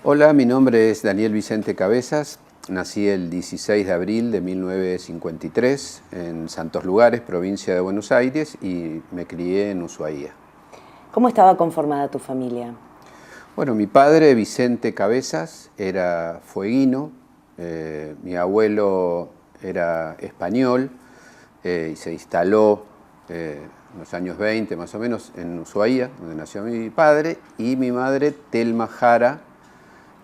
Hola, mi nombre es Daniel Vicente Cabezas. Nací el 16 de abril de 1953 en Santos Lugares, provincia de Buenos Aires, y me crié en Ushuaia. ¿Cómo estaba conformada tu familia? Bueno, mi padre, Vicente Cabezas, era fueguino. Mi abuelo era español y se instaló en los años 20 más o menos en Ushuaia, donde nació mi padre, y mi madre,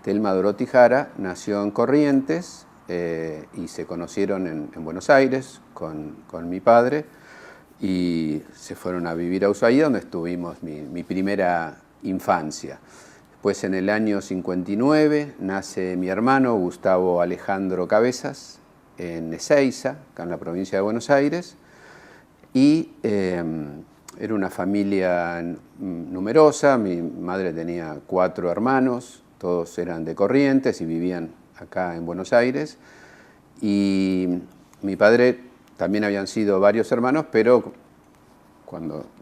Telma Dorothy Jara, nació en Corrientes y se conocieron en Buenos Aires con mi padre y se fueron a vivir a Ushuaia, donde estuvimos mi primera infancia. Después, en el año 59, nace mi hermano Gustavo Alejandro Cabezas en Ezeiza, acá en la provincia de Buenos Aires, y era una familia numerosa. Mi madre tenía 4 hermanos, todos eran de Corrientes y vivían acá en Buenos Aires. Y mi padre también habían sido varios hermanos, pero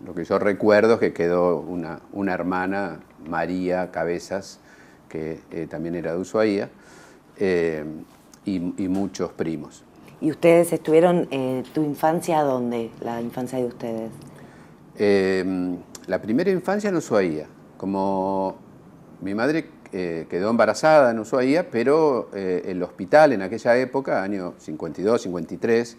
lo que yo recuerdo es que quedó una hermana, María Cabezas, que también era de Ushuaia, y muchos primos. ¿Y ustedes estuvieron tu infancia dónde, la infancia de ustedes? La primera infancia en Ushuaia. Como mi madre quedó embarazada en Ushuaia, pero el hospital en aquella época, año 52, 53,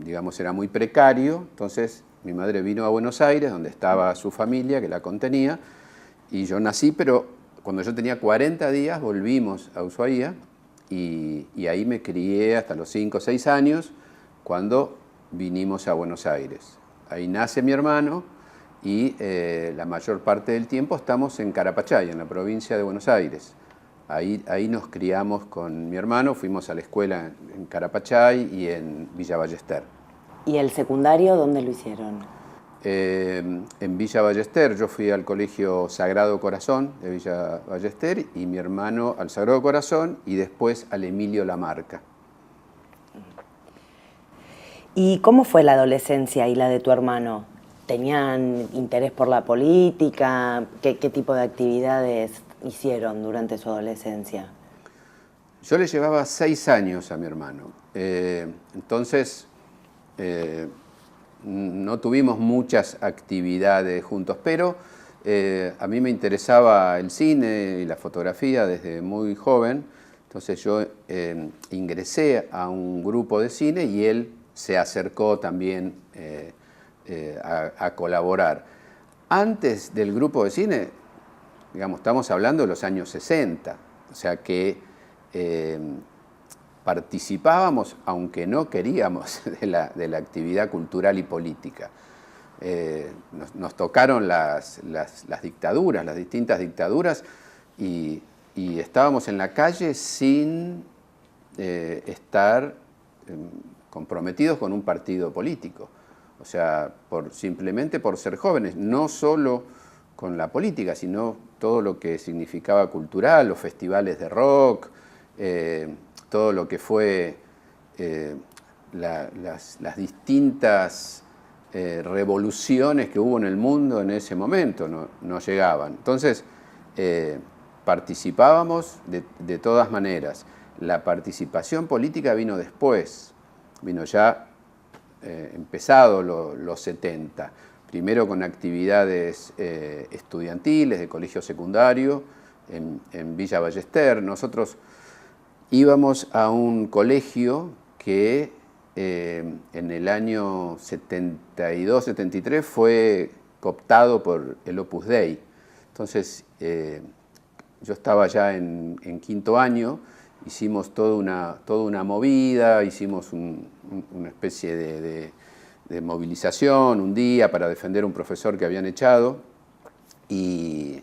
digamos, era muy precario. Entonces mi madre vino a Buenos Aires, donde estaba su familia, que la contenía, y yo nací, pero cuando yo tenía 40 días volvimos a Ushuaia, y ahí me crié hasta los 5 o 6 años, cuando vinimos a Buenos Aires. Ahí nace mi hermano y la mayor parte del tiempo estamos en Carapachay, en la provincia de Buenos Aires. Ahí nos criamos con mi hermano, fuimos a la escuela en Carapachay y en Villa Ballester. ¿Y el secundario dónde lo hicieron? En Villa Ballester yo fui al Colegio Sagrado Corazón de Villa Ballester, y mi hermano al Sagrado Corazón y después al Emilio Lamarca. ¿Y cómo fue la adolescencia y la de tu hermano? ¿Tenían interés por la política? ¿Qué tipo de actividades hicieron durante su adolescencia? Yo le llevaba 6 años a mi hermano. Entonces, no tuvimos muchas actividades juntos, pero a mí me interesaba el cine y la fotografía desde muy joven. Entonces yo ingresé a un grupo de cine y él se acercó también a colaborar. Antes del grupo de cine, digamos, estamos hablando de los años 60, o sea que participábamos, aunque no queríamos, de la actividad cultural y política. Nos tocaron las dictaduras, las distintas dictaduras, y estábamos en la calle sin estar comprometidos con un partido político. O sea, simplemente por ser jóvenes, no solo con la política, sino todo lo que significaba cultural, los festivales de rock, todo lo que fue las distintas revoluciones que hubo en el mundo en ese momento, no llegaban. Entonces, participábamos de todas maneras. La participación política vino después, vino ya empezado los 70, primero con actividades estudiantiles de colegio secundario en Villa Ballester. Nosotros íbamos a un colegio que en el año 72-73 fue cooptado por el Opus Dei. Entonces, yo estaba ya en 5º año, hicimos toda una movida, hicimos una especie de movilización un día para defender a un profesor que habían echado, y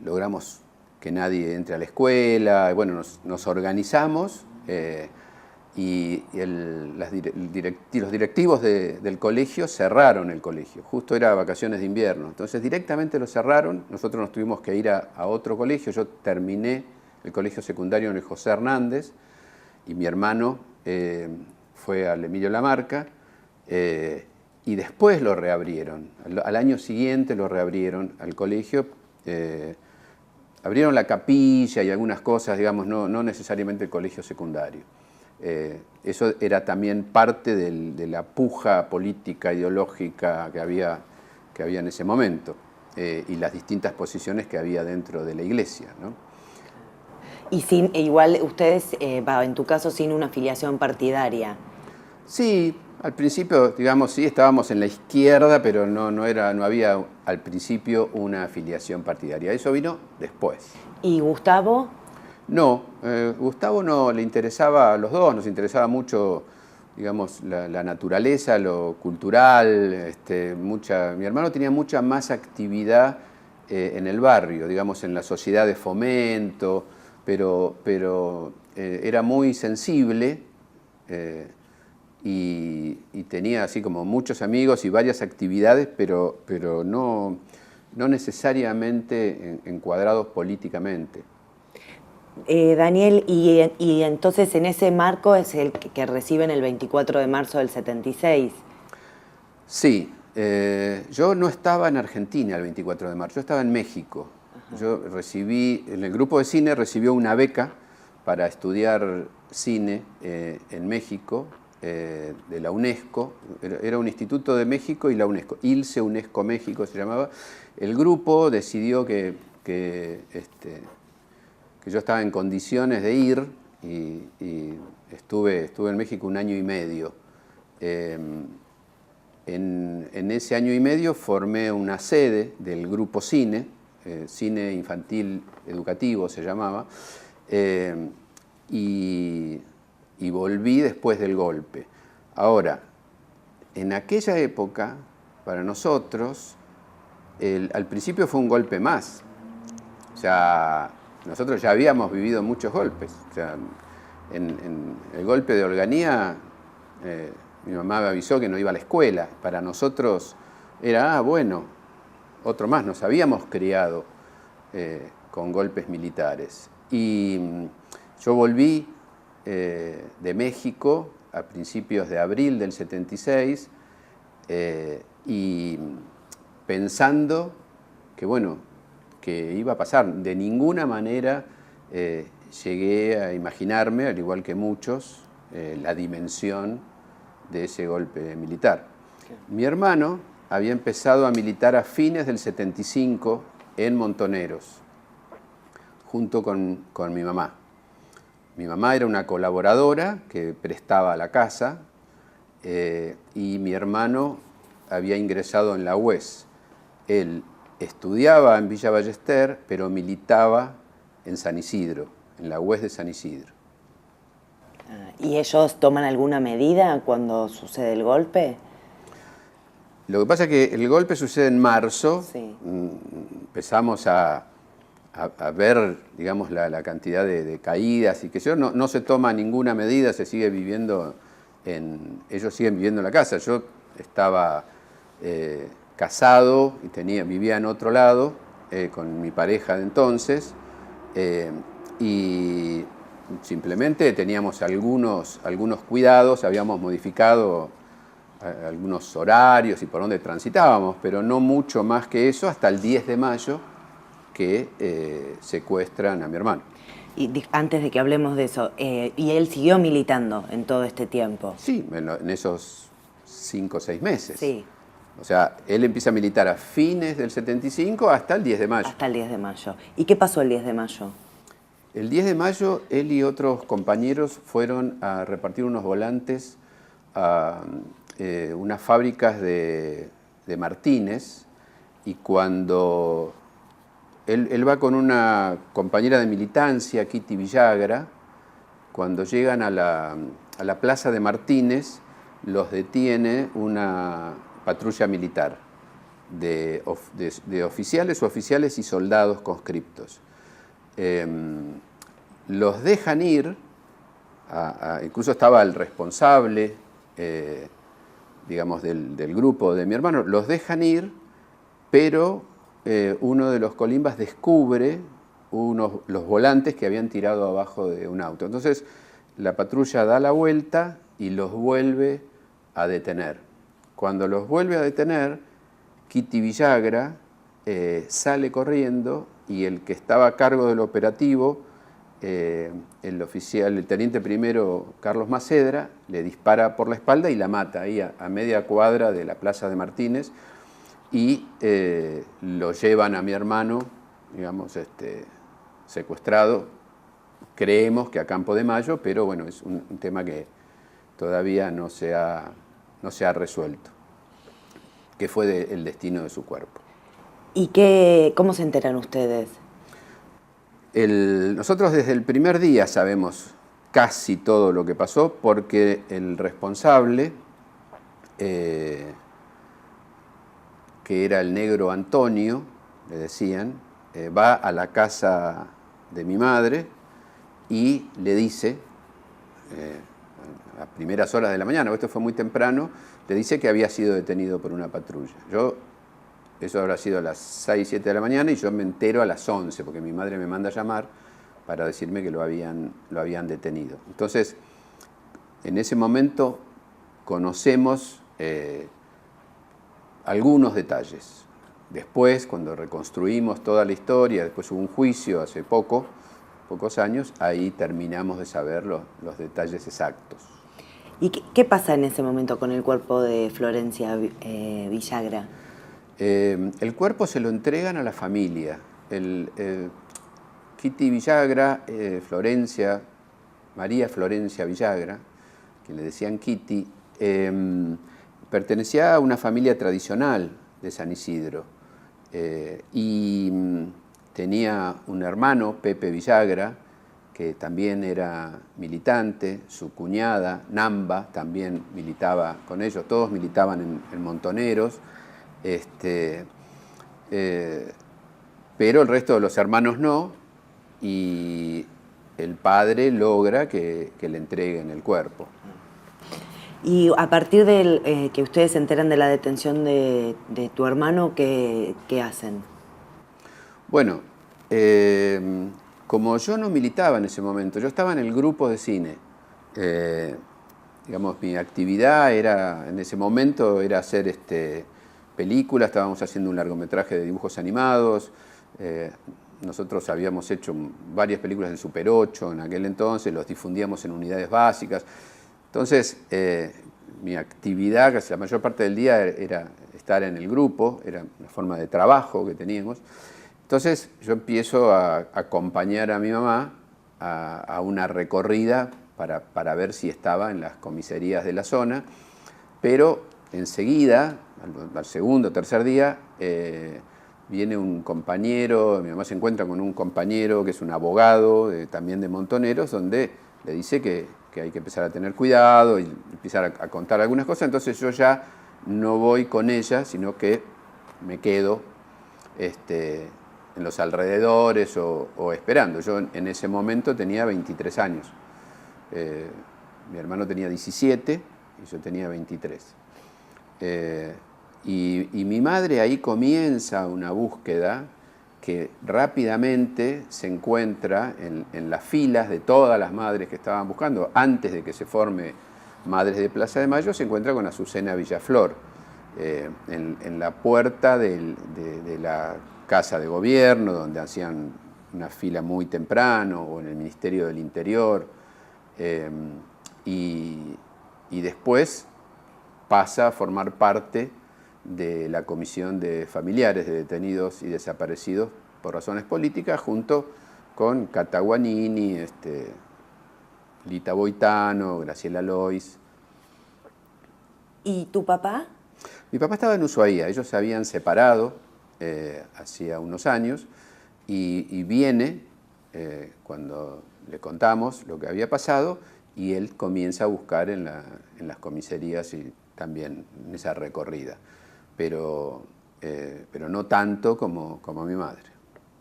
logramos que nadie entre a la escuela. Bueno, nos organizamos y los directivos del colegio cerraron el colegio. Justo era vacaciones de invierno, entonces directamente lo cerraron. Nosotros nos tuvimos que ir a otro colegio. Yo terminé el colegio secundario en el José Hernández y mi hermano fue al Emilio Lamarca, y después lo reabrieron. Al año siguiente lo reabrieron al colegio, abrieron la capilla y algunas cosas, digamos, no necesariamente el colegio secundario. Eso era también parte de la puja política, ideológica que había en ese momento, y las distintas posiciones que había dentro de la iglesia, ¿no? Y igual ustedes, en tu caso, sin una afiliación partidaria. Sí, al principio, digamos, sí, estábamos en la izquierda, pero no había al principio una afiliación partidaria. Eso vino después. ¿Y Gustavo? No, Gustavo no le interesaba, a los dos nos interesaba mucho, digamos, la naturaleza, lo cultural. Mi hermano tenía mucha más actividad en el barrio, digamos, en la sociedad de fomento, pero era muy sensible. Y tenía así como muchos amigos y varias actividades, pero no necesariamente encuadrados políticamente. Daniel, y entonces en ese marco es el que reciben el 24 de marzo del 76. Sí, yo no estaba en Argentina el 24 de marzo, yo estaba en México. Ajá. Yo en el grupo de cine recibió una beca para estudiar cine en México, de la UNESCO. Era un instituto de México y la UNESCO, ILSE UNESCO México se llamaba. El grupo decidió que yo estaba en condiciones de ir y estuve en México 1 año y medio. En ese año y medio formé una sede del grupo cine, cine infantil educativo se llamaba, y volví después del golpe. Ahora, en aquella época, para nosotros, al principio fue un golpe más. O sea, nosotros ya habíamos vivido muchos golpes. O sea, en el golpe de Olganía, mi mamá me avisó que no iba a la escuela. Para nosotros era, bueno, otro más. Nos habíamos criado con golpes militares. Y yo volví de México a principios de abril del 76 y pensando que, bueno, que iba a pasar. De ninguna manera llegué a imaginarme, al igual que muchos, la dimensión de ese golpe militar. Mi hermano había empezado a militar a fines del 75 en Montoneros, junto con mi mamá. Mi mamá era una colaboradora que prestaba la casa y mi hermano había ingresado en la UES. Él estudiaba en Villa Ballester, pero militaba en San Isidro, en la UES de San Isidro. ¿Y ellos toman alguna medida cuando sucede el golpe? Lo que pasa es que el golpe sucede en marzo. Sí. Empezamos a ver, digamos, la cantidad de caídas y que no se toma ninguna medida, se sigue viviendo ellos siguen viviendo en la casa. Yo estaba casado y vivía en otro lado con mi pareja de entonces y simplemente teníamos algunos cuidados, habíamos modificado algunos horarios y por dónde transitábamos, pero no mucho más que eso hasta el 10 de mayo que secuestran a mi hermano. Y antes de que hablemos de eso, ¿y él siguió militando en todo este tiempo? Sí, en esos 5 o 6 meses. Sí. O sea, él empieza a militar a fines del 75 hasta el 10 de mayo. Hasta el 10 de mayo. ¿Y qué pasó el 10 de mayo? El 10 de mayo, él y otros compañeros fueron a repartir unos volantes a unas fábricas de Martínez, y cuando él va con una compañera de militancia, Kitty Villagra, cuando llegan a la plaza de Martínez, los detiene una patrulla militar de oficiales y soldados conscriptos. Los dejan ir, incluso estaba el responsable, digamos, del grupo de mi hermano, los dejan ir, pero uno de los colimbas descubre los volantes que habían tirado abajo de un auto. Entonces la patrulla da la vuelta y los vuelve a detener. Cuando los vuelve a detener, Kitty Villagra sale corriendo y el que estaba a cargo del operativo, el oficial, el teniente primero Carlos Macedra, le dispara por la espalda y la mata ahí a media cuadra de la Plaza de Martínez, y lo llevan a mi hermano, digamos, secuestrado, creemos que a Campo de Mayo, pero bueno, es un tema que todavía no se ha resuelto, que fue el destino de su cuerpo. ¿Y cómo se enteran ustedes? Nosotros desde el primer día sabemos casi todo lo que pasó, porque el responsable, que era el negro Antonio, le decían, va a la casa de mi madre y le dice, a primeras horas de la mañana, esto fue muy temprano, le dice que había sido detenido por una patrulla. Eso habrá sido a las 6, 7 de la mañana y yo me entero a las 11, porque mi madre me manda a llamar para decirme que lo habían detenido. Entonces, en ese momento conocemos algunos detalles. Después, cuando reconstruimos toda la historia, después hubo un juicio hace pocos años, ahí terminamos de saber los detalles exactos. ¿Y qué pasa en ese momento con el cuerpo de Florencia Villagra? El cuerpo se lo entregan a la familia. Kitty Villagra, María Florencia Villagra, que le decían Kitty, pertenecía a una familia tradicional de San Isidro, y tenía un hermano, Pepe Villagra, que también era militante, su cuñada, Namba, también militaba con ellos, todos militaban en Montoneros, pero el resto de los hermanos no, y el padre logra que le entreguen el cuerpo. Y a partir de que ustedes se enteran de la detención de tu hermano, ¿qué hacen? Bueno, como yo no militaba en ese momento, yo estaba en el grupo de cine. Digamos, mi actividad en ese momento era hacer películas, estábamos haciendo un largometraje de dibujos animados, nosotros habíamos hecho varias películas del Super 8 en aquel entonces, los difundíamos en unidades básicas. Entonces, mi actividad, casi la mayor parte del día, era estar en el grupo, era una forma de trabajo que teníamos. Entonces, yo empiezo a acompañar a mi mamá a una recorrida para ver si estaba en las comisarías de la zona, pero enseguida, al segundo o tercer día, viene un compañero, mi mamá se encuentra con un compañero que es un abogado también de Montoneros, donde le dice que hay que empezar a tener cuidado y empezar a contar algunas cosas. Entonces yo ya no voy con ella, sino que me quedo en los alrededores o esperando. Yo en ese momento tenía 23 años. Mi hermano tenía 17 y yo tenía 23. Y mi madre ahí comienza una búsqueda que rápidamente se encuentra en las filas de todas las madres que estaban buscando. Antes de que se forme Madres de Plaza de Mayo, se encuentra con Azucena Villaflor, en la puerta de la Casa de Gobierno, donde hacían una fila muy temprano, o en el Ministerio del Interior, y después pasa a formar parte de la Comisión de Familiares de Detenidos y Desaparecidos por Razones Políticas, junto con Cata Guanini, Lita Boitano, Graciela Lois. ¿Y tu papá? Mi papá estaba en Ushuaia, ellos se habían separado hacía unos años, y viene cuando le contamos lo que había pasado, y él comienza a buscar en las comisarías y también en esa recorrida. Pero no tanto como mi madre.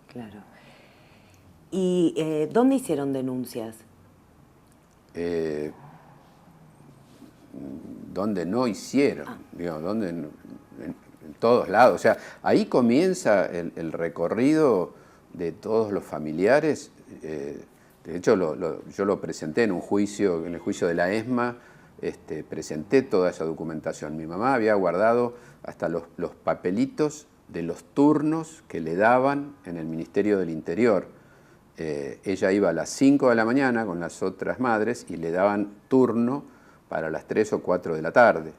Claro. ¿Y dónde hicieron denuncias? ¿Dónde no hicieron? Digo, ¿dónde no? En todos lados. O sea, ahí comienza el recorrido de todos los familiares. De hecho, yo lo presenté en un juicio, en el juicio de la ESMA. Presenté toda esa documentación. Mi mamá había guardado hasta los papelitos de los turnos que le daban en el Ministerio del Interior. Ella iba a las 5 de la mañana con las otras madres y le daban turno para las 3 o 4 de la tarde.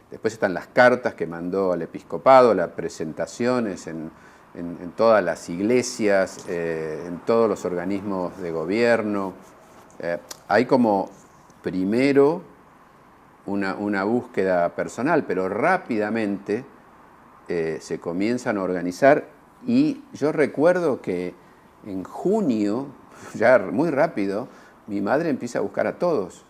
Después están las cartas que mandó al episcopado, las presentaciones en todas las iglesias, en todos los organismos de gobierno. Hay como primero una búsqueda personal, pero rápidamente se comienzan a organizar, y yo recuerdo que en junio, ya muy rápido, mi madre empieza a buscar a todos.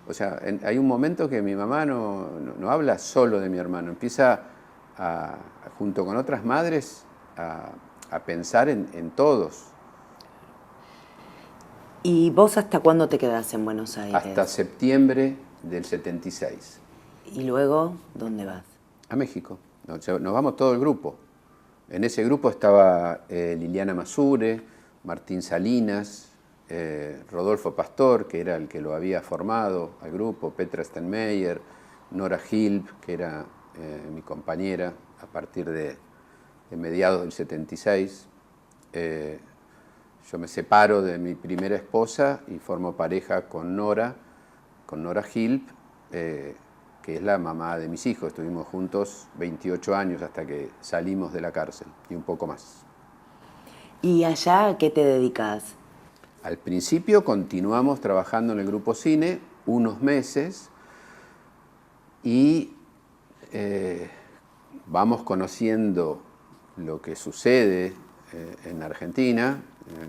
O sea, hay un momento que mi mamá no habla solo de mi hermano, empieza junto con otras madres a pensar en todos. ¿Y vos hasta cuándo te quedás en Buenos Aires? Hasta septiembre del 76. ¿Y luego dónde vas? A México. Nos vamos todo el grupo. En ese grupo estaba Liliana Masure, Martín Salinas, Rodolfo Pastor, que era el que lo había formado al grupo, Petra Stenmeyer, Nora Hilb, que era mi compañera a partir de mediados del 76. Yo me separo de mi primera esposa y formo pareja con Nora Hilb, que es la mamá de mis hijos. Estuvimos juntos 28 años hasta que salimos de la cárcel, y un poco más. ¿Y allá a qué te dedicas? Al principio continuamos trabajando en el Grupo Cine unos meses y vamos conociendo lo que sucede en Argentina,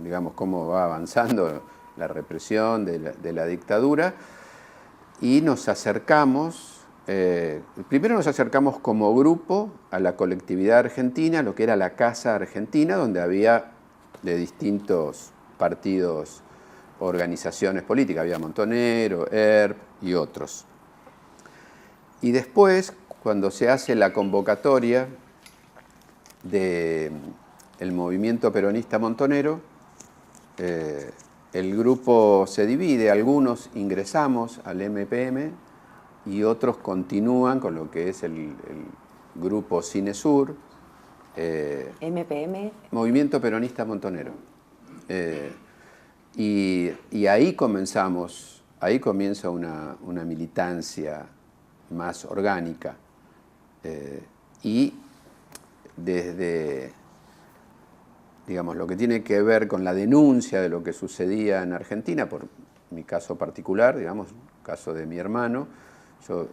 digamos cómo va avanzando la represión de la dictadura, y nos acercamos. Primero nos acercamos como grupo a la colectividad argentina, lo que era la Casa Argentina, donde había de distintos partidos, organizaciones políticas, había Montonero, ERP y otros. Y después, cuando se hace la convocatoria del movimiento peronista montonero, el grupo se divide, algunos ingresamos al MPM, y otros continúan con lo que es el grupo Cinesur. ¿MPM? Movimiento Peronista Montonero. Y ahí comenzamos, ahí comienza una militancia más orgánica. Y desde, digamos, lo que tiene que ver con la denuncia de lo que sucedía en Argentina, por mi caso particular, digamos, caso de mi hermano, yo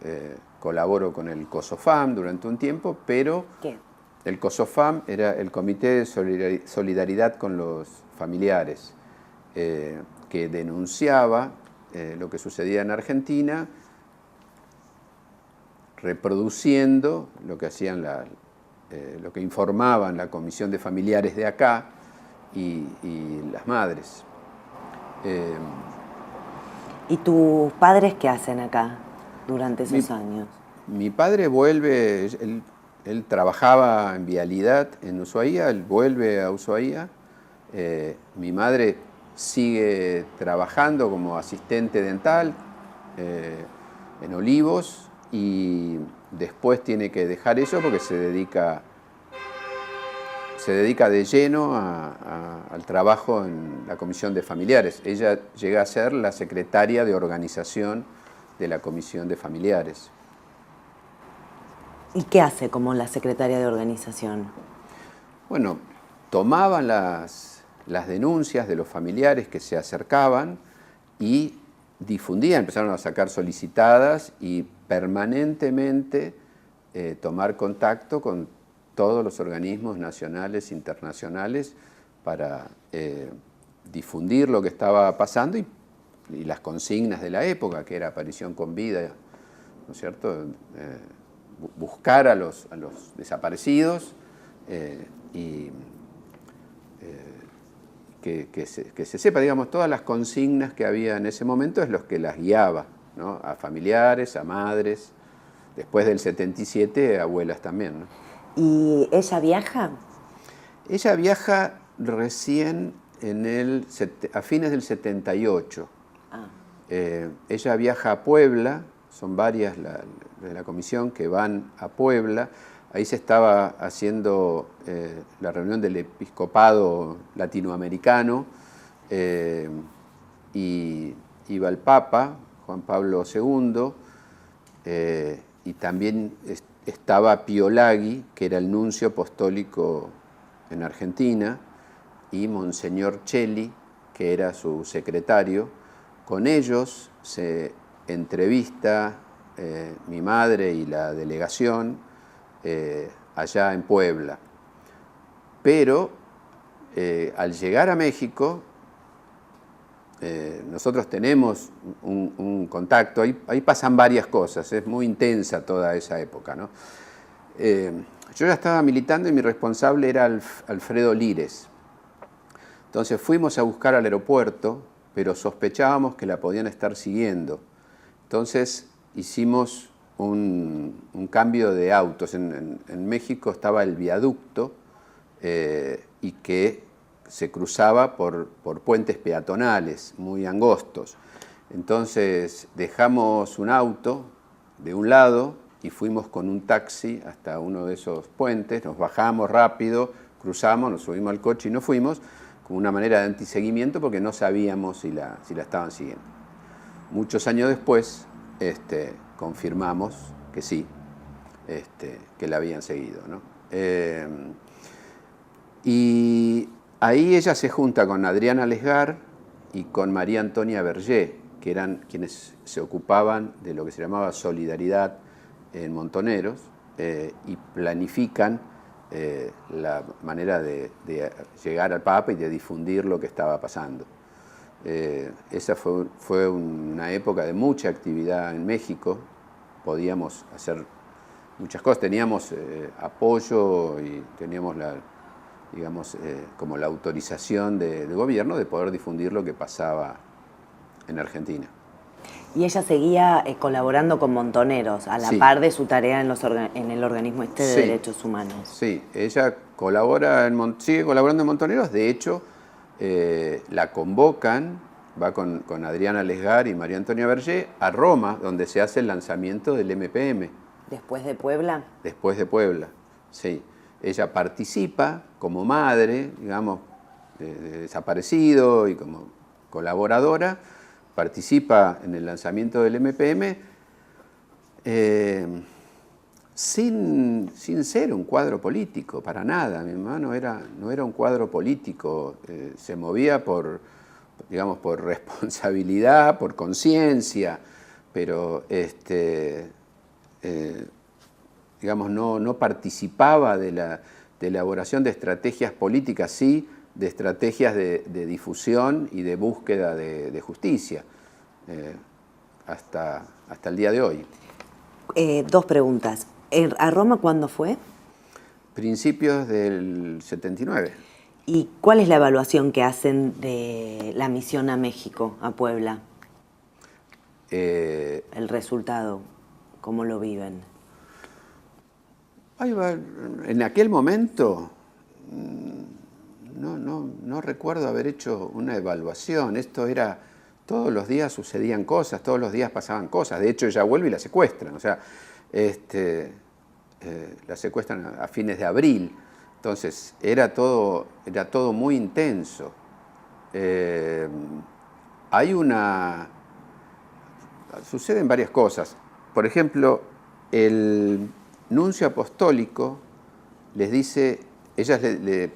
colaboro con el COSOFAM durante un tiempo, pero ¿Qué? el COSOFAM era el Comité de Solidaridad con los Familiares, que denunciaba lo que sucedía en Argentina, reproduciendo lo que hacían lo que informaban la Comisión de Familiares de acá y las madres. ¿Y tus padres qué hacen acá durante esos años? Mi padre vuelve, él trabajaba en Vialidad en Ushuaia, él vuelve a Ushuaia. Mi madre sigue trabajando como asistente dental en Olivos, y después tiene que dejar eso porque se dedica de lleno al trabajo en la Comisión de Familiares. Ella llega a ser la secretaria de organización de la Comisión de Familiares. ¿Y qué hace como la secretaria de organización? Bueno, tomaban las denuncias de los familiares que se acercaban y difundían, empezaron a sacar solicitadas y permanentemente tomar contacto con todos los organismos nacionales e internacionales para difundir lo que estaba pasando y las consignas de la época, que era aparición con vida, ¿no es cierto? Buscar a los desaparecidos y que se sepa, digamos, todas las consignas que había en ese momento es los que las guiaba, ¿no? A familiares, a madres, después del 77, abuelas también, ¿no? ¿Y ella viaja? Ella viaja recién a fines del 78. Ah. Ella viaja a Puebla, son varias de la comisión que van a Puebla. ahí se estaba haciendo la reunión del episcopado latinoamericano, y iba el Papa, Juan Pablo II, y también estaba Pío Laghi, que era el nuncio apostólico en Argentina, y Monseñor Celli, que era su secretario. Con ellos se entrevista mi madre y la delegación allá en Puebla. Pero al llegar a México, nosotros tenemos un contacto, ahí pasan varias cosas, es muy intensa toda esa época, ¿no? Yo ya estaba militando y mi responsable era Alfredo Lires. Entonces fuimos a buscar al aeropuerto, pero sospechábamos que la podían estar siguiendo. Entonces hicimos un cambio de autos. En México estaba el viaducto y que se cruzaba por puentes peatonales muy angostos. Entonces dejamos un auto de un lado y fuimos con un taxi hasta uno de esos puentes, nos bajamos rápido, cruzamos, nos subimos al coche y nos fuimos, como una manera de antiseguimiento porque no sabíamos si la estaban siguiendo. Muchos años después confirmamos que sí, que la habían seguido, ¿no? Y ahí ella se junta con Adriana Lesgar y con María Antonia Berger, que eran quienes se ocupaban de lo que se llamaba Solidaridad en Montoneros, y planifican la manera de llegar al Papa y de difundir lo que estaba pasando. Esa fue una época de mucha actividad en México, podíamos hacer muchas cosas, teníamos apoyo y teníamos como la autorización del gobierno de poder difundir lo que pasaba en Argentina. Y ella seguía colaborando con Montoneros, a la par de su tarea en el organismo de derechos humanos. Sí, ella sigue colaborando en Montoneros. De hecho, la convocan, va con Adriana Lesgar y María Antonia Berger a Roma, donde se hace el lanzamiento del MPM. ¿Después de Puebla? Después de Puebla, sí. Ella participa como madre, digamos, de desaparecido y como colaboradora, participa en el lanzamiento del MPM sin ser un cuadro político, para nada. Mi mamá no era un cuadro político, se movía por responsabilidad, por conciencia, pero no participaba de la elaboración de estrategias políticas, sí, de estrategias de difusión y de búsqueda de justicia, hasta el día de hoy. Dos preguntas. ¿A Roma cuándo fue? Principios del 79. ¿Y cuál es la evaluación que hacen de la misión a México, a Puebla? El resultado, ¿cómo lo viven? En aquel momento no recuerdo haber hecho una evaluación. Esto era, todos los días sucedían cosas, todos los días pasaban cosas. De hecho, ella vuelve y la secuestran. O sea, la secuestran a fines de abril. Entonces, era todo muy intenso. Suceden varias cosas. Por ejemplo, el nuncio apostólico les dice, ellas le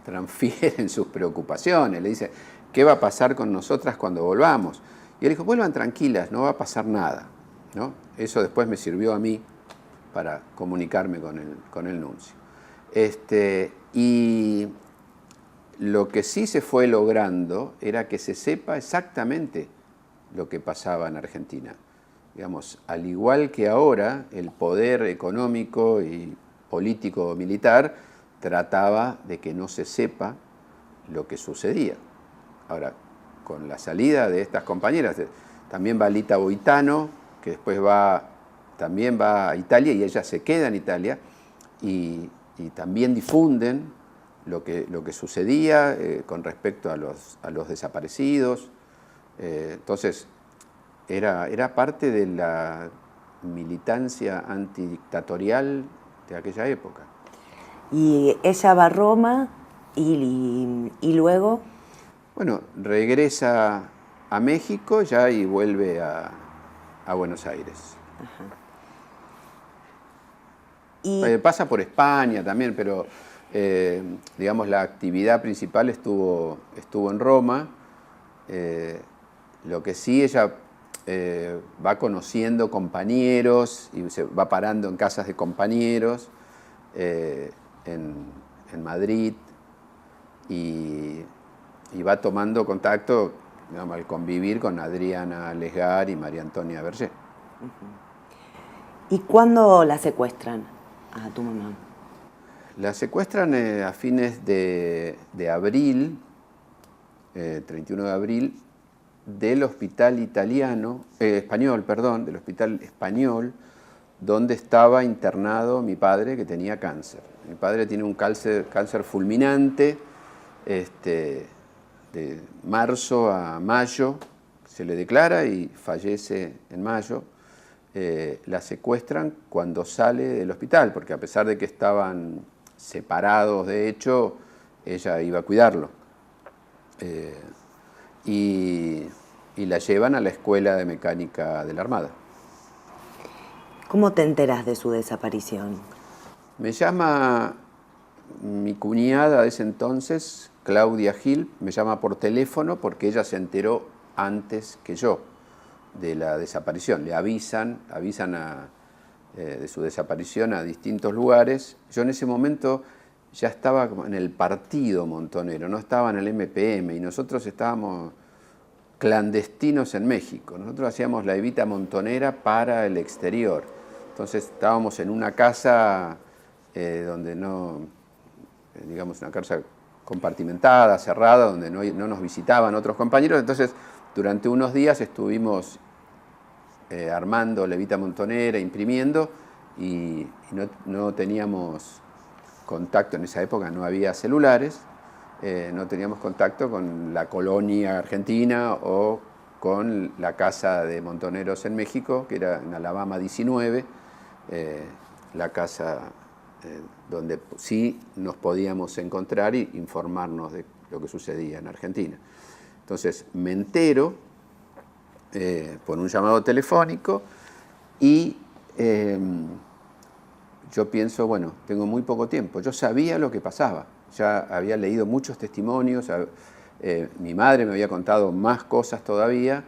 transfieren sus preocupaciones, le dice, ¿qué va a pasar con nosotras cuando volvamos? Y él dijo, vuelvan tranquilas, no va a pasar nada, ¿no? Eso después me sirvió a mí para comunicarme con el nuncio. Y lo que sí se fue logrando era que se sepa exactamente lo que pasaba en Argentina. Digamos, al igual que ahora, el poder económico y político militar trataba de que no se sepa lo que sucedía. Ahora, con la salida de estas compañeras, también va Lita Boitano, que después también va a Italia y ella se queda en Italia y también difunden lo que sucedía con respecto a los desaparecidos. Entonces, era parte de militancia antidictatorial de aquella época. Y ella va a Roma y luego... Bueno, regresa a México ya y vuelve a Buenos Aires. Ajá. Pasa por España también, pero digamos la actividad principal estuvo en Roma. Lo que sí, ella va conociendo compañeros y se va parando en casas de compañeros en Madrid y va tomando contacto, digamos, al convivir con Adriana Lesgar y María Antonia Berger. ¿Y cuándo la secuestran a tu mamá? La secuestran a fines de abril, 31 de abril, del hospital del hospital español, donde estaba internado mi padre, que tenía cáncer. Mi padre tiene un cáncer fulminante, de marzo a mayo se le declara y fallece en mayo. La secuestran cuando sale del hospital, porque a pesar de que estaban separados, de hecho, ella iba a cuidarlo. Y la llevan a la Escuela de Mecánica de la Armada. ¿Cómo te enteras de su desaparición? Me llama mi cuñada de ese entonces, Claudia Gil, me llama por teléfono porque ella se enteró antes que yo de la desaparición. Le avisan de su desaparición a distintos lugares. Yo en ese momento ya estaba en el partido montonero, no estaba en el MPM y nosotros estábamos clandestinos en México. Nosotros hacíamos la Evita Montonera para el exterior. Entonces estábamos en una casa donde digamos una casa compartimentada, cerrada, donde no nos visitaban otros compañeros. Entonces durante unos días estuvimos armando la Evita Montonera, imprimiendo y no teníamos contacto. En esa época no había celulares. No teníamos contacto con la colonia argentina o con la casa de montoneros en México, que era en Alabama 19, la casa donde sí nos podíamos encontrar e informarnos de lo que sucedía en Argentina. Entonces me entero por un llamado telefónico y yo pienso, bueno, tengo muy poco tiempo. Yo sabía lo que pasaba. Ya había leído muchos testimonios, mi madre me había contado más cosas todavía,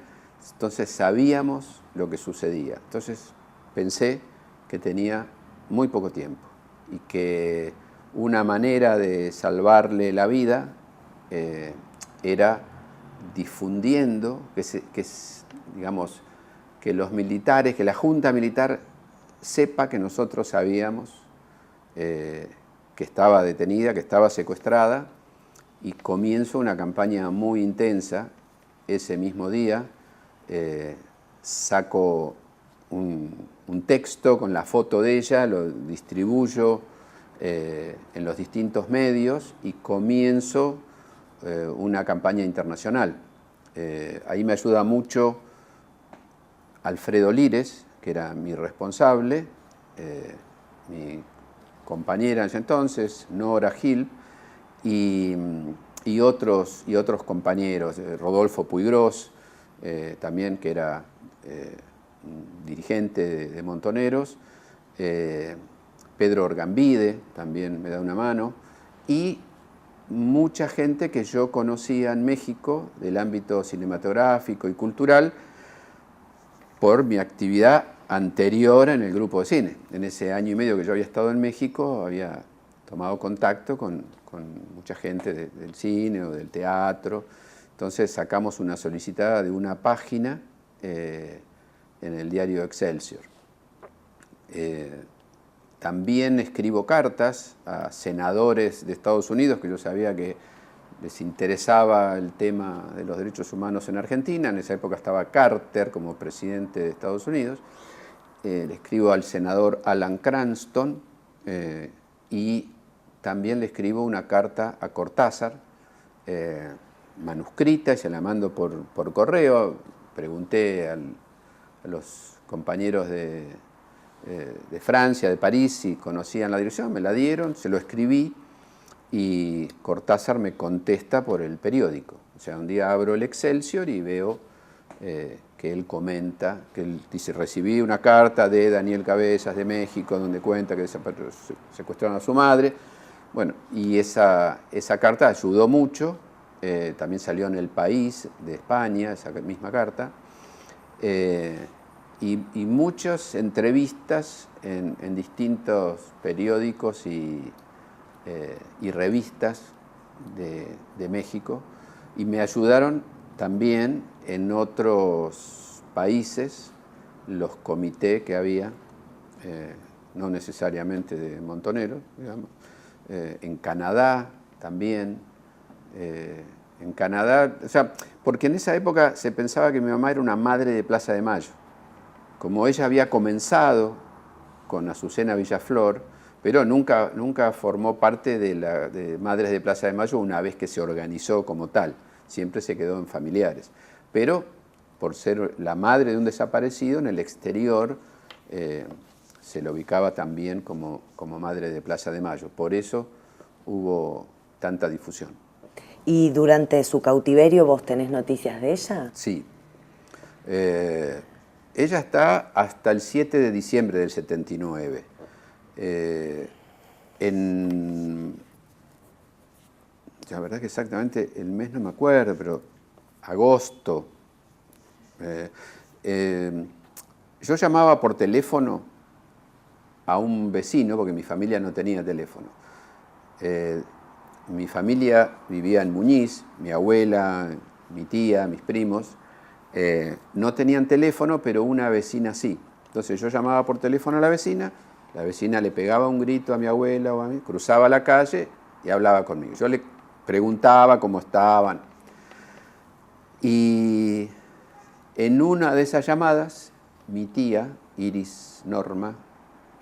entonces sabíamos lo que sucedía. Entonces pensé que tenía muy poco tiempo y que una manera de salvarle la vida era difundiendo, digamos, que los militares, que la Junta Militar sepa que nosotros sabíamos que estaba detenida, que estaba secuestrada, y comienzo una campaña muy intensa. Ese mismo día saco un texto con la foto de ella, lo distribuyo en los distintos medios y comienzo una campaña internacional. Ahí me ayuda mucho Alfredo Lires, que era mi responsable, mi compañera en ese entonces, Nora Gil, y otros compañeros, Rodolfo Puigros, también, que era dirigente de Montoneros, Pedro Orgambide también me da una mano, y mucha gente que yo conocía en México del ámbito cinematográfico y cultural por mi actividad anterior en el grupo de cine. En ese año y medio que yo había estado en México, había tomado contacto con mucha gente del cine o del teatro. Entonces sacamos una solicitada de una página en el diario Excelsior. También escribo cartas a senadores de Estados Unidos, que yo sabía que les interesaba el tema de los derechos humanos en Argentina. En esa época estaba Carter como presidente de Estados Unidos. Le escribo al senador Alan Cranston y también le escribo una carta a Cortázar, manuscrita, y se la mando por correo. Pregunté a los compañeros de Francia, de París, y conocían la dirección, me la dieron, se lo escribí y Cortázar me contesta por el periódico. O sea, un día abro el Excelsior y veo que él comenta, que él dice, recibí una carta de Daniel Cabezas de México donde cuenta que secuestraron a su madre. Bueno, y esa carta ayudó mucho, también salió en El País de España, esa misma carta. Y muchas entrevistas en distintos periódicos y revistas de México, y me ayudaron también en otros países los comités que había, no necesariamente de Montonero, digamos, en Canadá también. En Canadá, o sea, porque en esa época se pensaba que mi mamá era una madre de Plaza de Mayo. Como ella había comenzado con Azucena Villaflor, pero nunca formó parte de Madres de Plaza de Mayo una vez que se organizó como tal. Siempre se quedó en familiares. Pero por ser la madre de un desaparecido, en el exterior se la ubicaba también como madre de Plaza de Mayo. Por eso hubo tanta difusión. ¿Y durante su cautiverio vos tenés noticias de ella? Sí. Ella está hasta el 7 de diciembre del 79. La verdad que exactamente el mes no me acuerdo, pero agosto. Yo llamaba por teléfono a un vecino, porque mi familia no tenía teléfono. Mi familia vivía en Muñiz, mi abuela, mi tía, mis primos, no tenían teléfono, pero una vecina sí. Entonces yo llamaba por teléfono a la vecina le pegaba un grito a mi abuela o a mí, cruzaba la calle y hablaba conmigo. Yo le preguntaba cómo estaban. Y en una de esas llamadas, mi tía, Iris Norma,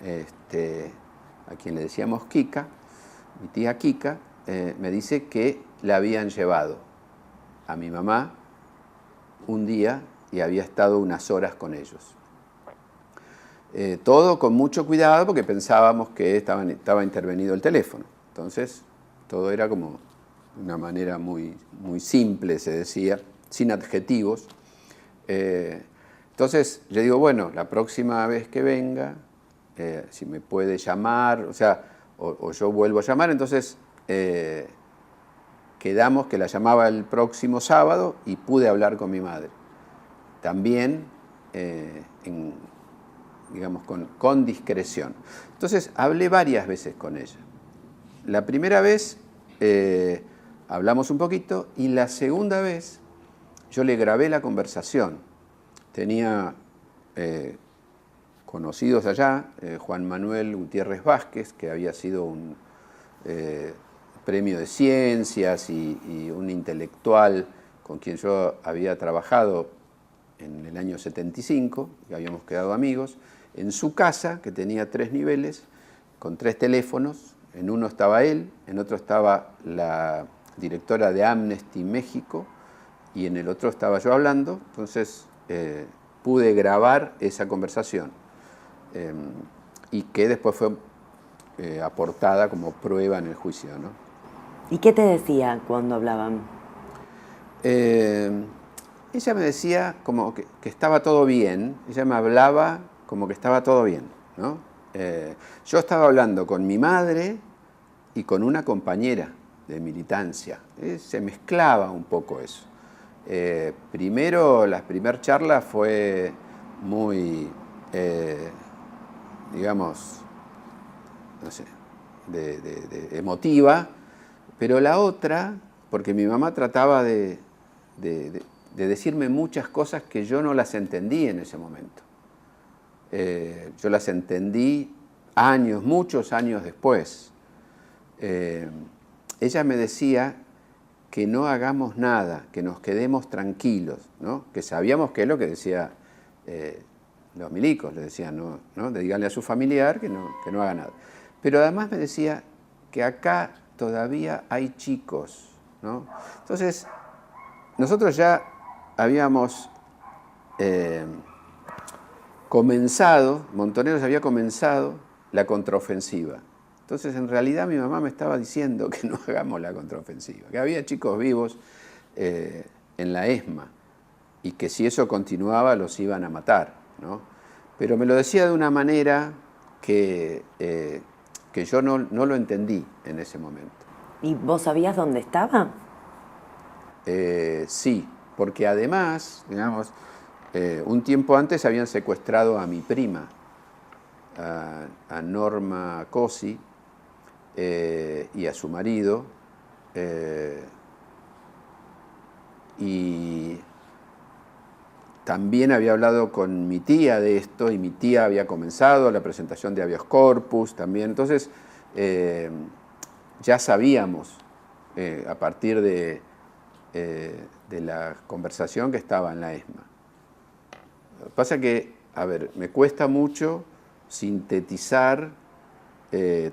a quien le decíamos Kika, mi tía Kika, me dice que la habían llevado a mi mamá un día y había estado unas horas con ellos. Todo con mucho cuidado porque pensábamos que estaba intervenido el teléfono. Entonces, todo era como de una manera muy, muy simple, se decía, sin adjetivos. Entonces, yo digo, bueno, la próxima vez que venga, si me puede llamar, o sea, o yo vuelvo a llamar, entonces quedamos que la llamaba el próximo sábado y pude hablar con mi madre. También digamos, con discreción. Entonces, hablé varias veces con ella. La primera vez hablamos un poquito y la segunda vez yo le grabé la conversación. Tenía conocidos allá, Juan Manuel Gutiérrez Vázquez, que había sido un premio de ciencias y un intelectual con quien yo había trabajado en el año 75, que habíamos quedado amigos, en su casa, que tenía 3 niveles, con 3 teléfonos. En uno estaba él, en otro estaba la directora de Amnesty México y en el otro estaba yo hablando. Entonces pude grabar esa conversación y que después fue aportada como prueba en el juicio, ¿no? ¿Y qué te decía cuando hablaban? Ella me decía como que estaba todo bien, ella me hablaba como que estaba todo bien, ¿no? Yo estaba hablando con mi madre y con una compañera de militancia. Se mezclaba un poco eso. La primera charla fue muy, digamos, no sé, de emotiva, pero la otra, porque mi mamá trataba de decirme muchas cosas que yo no las entendí en ese momento. Yo las entendí muchos años después. Ella me decía que no hagamos nada, que nos quedemos tranquilos, ¿no? Que sabíamos que es lo que decía los milicos, le decían, ¿no? De díganle a su familiar que no haga nada. Pero además me decía que acá todavía hay chicos, ¿no? Entonces, nosotros ya habíamos Montoneros había comenzado la contraofensiva. Entonces, en realidad, mi mamá me estaba diciendo que no hagamos la contraofensiva, que había chicos vivos en la ESMA y que si eso continuaba los iban a matar, ¿no? Pero me lo decía de una manera que yo no lo entendí en ese momento. ¿Y vos sabías dónde estaba? Sí, porque además, digamos, un tiempo antes habían secuestrado a mi prima, a Norma Cosi, y a su marido, y también había hablado con mi tía de esto, y mi tía había comenzado la presentación de Habeas Corpus también. Entonces, ya sabíamos, a partir de la conversación, que estaba en la ESMA. Lo que pasa que, a ver, me cuesta mucho sintetizar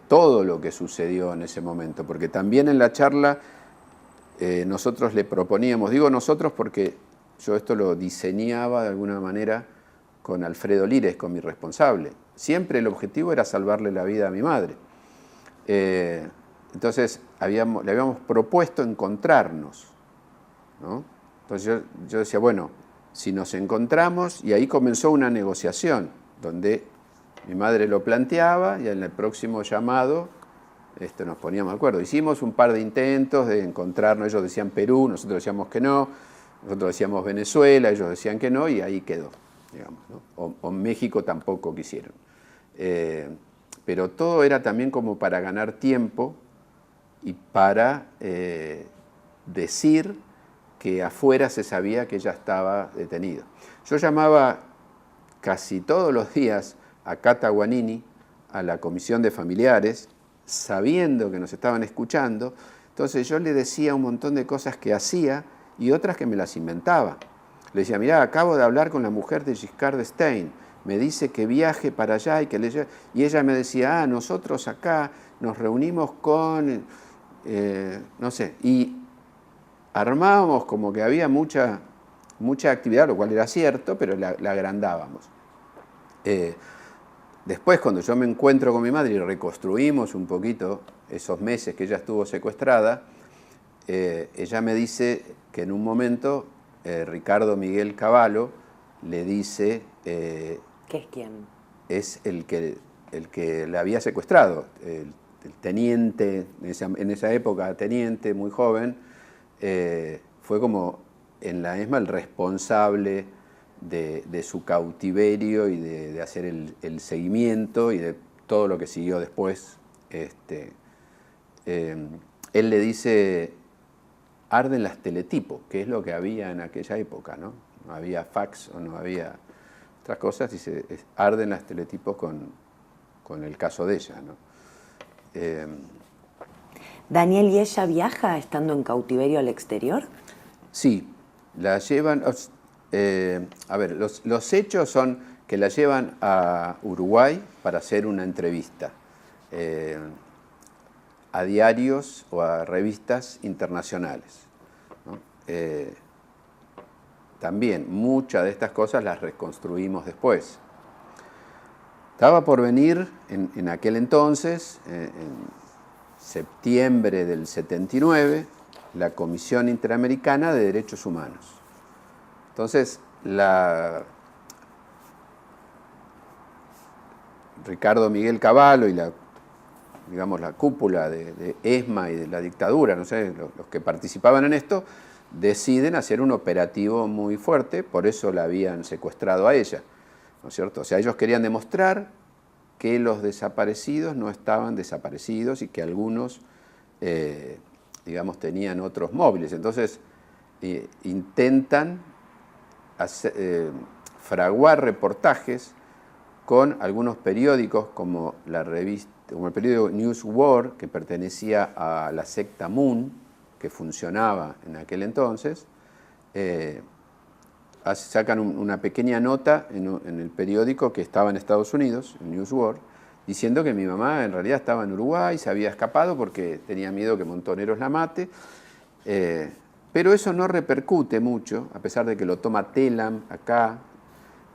todo lo que sucedió en ese momento, porque también en la charla nosotros le proponíamos, digo nosotros porque yo esto lo diseñaba de alguna manera con Alfredo Lires, con mi responsable. Siempre el objetivo era salvarle la vida a mi madre. Entonces le habíamos propuesto encontrarnos, ¿no? Entonces yo decía, bueno, si nos encontramos, y ahí comenzó una negociación, donde mi madre lo planteaba y en el próximo llamado nos poníamos de acuerdo. Hicimos un par de intentos de encontrarnos, ellos decían Perú, nosotros decíamos que no, nosotros decíamos Venezuela, ellos decían que no, y ahí quedó, digamos, ¿no? O México tampoco quisieron. Pero todo era también como para ganar tiempo y para decir que afuera se sabía que ella estaba detenido. Yo llamaba casi todos los días a Cata Guanini, a la comisión de familiares, sabiendo que nos estaban escuchando. Entonces yo le decía un montón de cosas que hacía y otras que me las inventaba. Le decía, mirá, acabo de hablar con la mujer de Giscard d'Estaing, me dice que viaje para allá y que le lleve. Y ella me decía, nosotros acá nos reunimos con, no sé, y armábamos como que había mucha actividad, lo cual era cierto, pero la agrandábamos. Después, cuando yo me encuentro con mi madre y reconstruimos un poquito esos meses que ella estuvo secuestrada, ella me dice que en un momento Ricardo Miguel Cavallo le dice... ¿Qué es quién? Es el que la había secuestrado, el teniente, en esa época teniente, muy joven, fue como en la ESMA el responsable de su cautiverio y de hacer el seguimiento y de todo lo que siguió después. Él le dice, arden las teletipos, que es lo que había en aquella época, ¿no? No había fax o no había otras cosas, dice, arden las teletipos con el caso de ella, ¿no? ¿Daniel y ella viaja estando en cautiverio al exterior? Sí, la llevan... a ver, los hechos son que la llevan a Uruguay para hacer una entrevista a diarios o a revistas internacionales, ¿no? También muchas de estas cosas las reconstruimos después. Estaba por venir en aquel entonces, en septiembre del 79, la Comisión Interamericana de Derechos Humanos. Entonces, Ricardo Miguel Cavallo y la cúpula de ESMA y de la dictadura, no sé, los que participaban en esto, deciden hacer un operativo muy fuerte, por eso la habían secuestrado a ella, ¿no es cierto? O sea, ellos querían demostrar que los desaparecidos no estaban desaparecidos y que algunos, tenían otros móviles. Entonces, intentan fraguar reportajes con algunos periódicos como como el periódico Newswar, que pertenecía a la secta Moon, que funcionaba en aquel entonces. Sacan una pequeña nota en el periódico que estaba en Estados Unidos, en Newswar, diciendo que mi mamá en realidad estaba en Uruguay, se había escapado porque tenía miedo que Montoneros la mate. Pero eso no repercute mucho, a pesar de que lo toma Telam acá.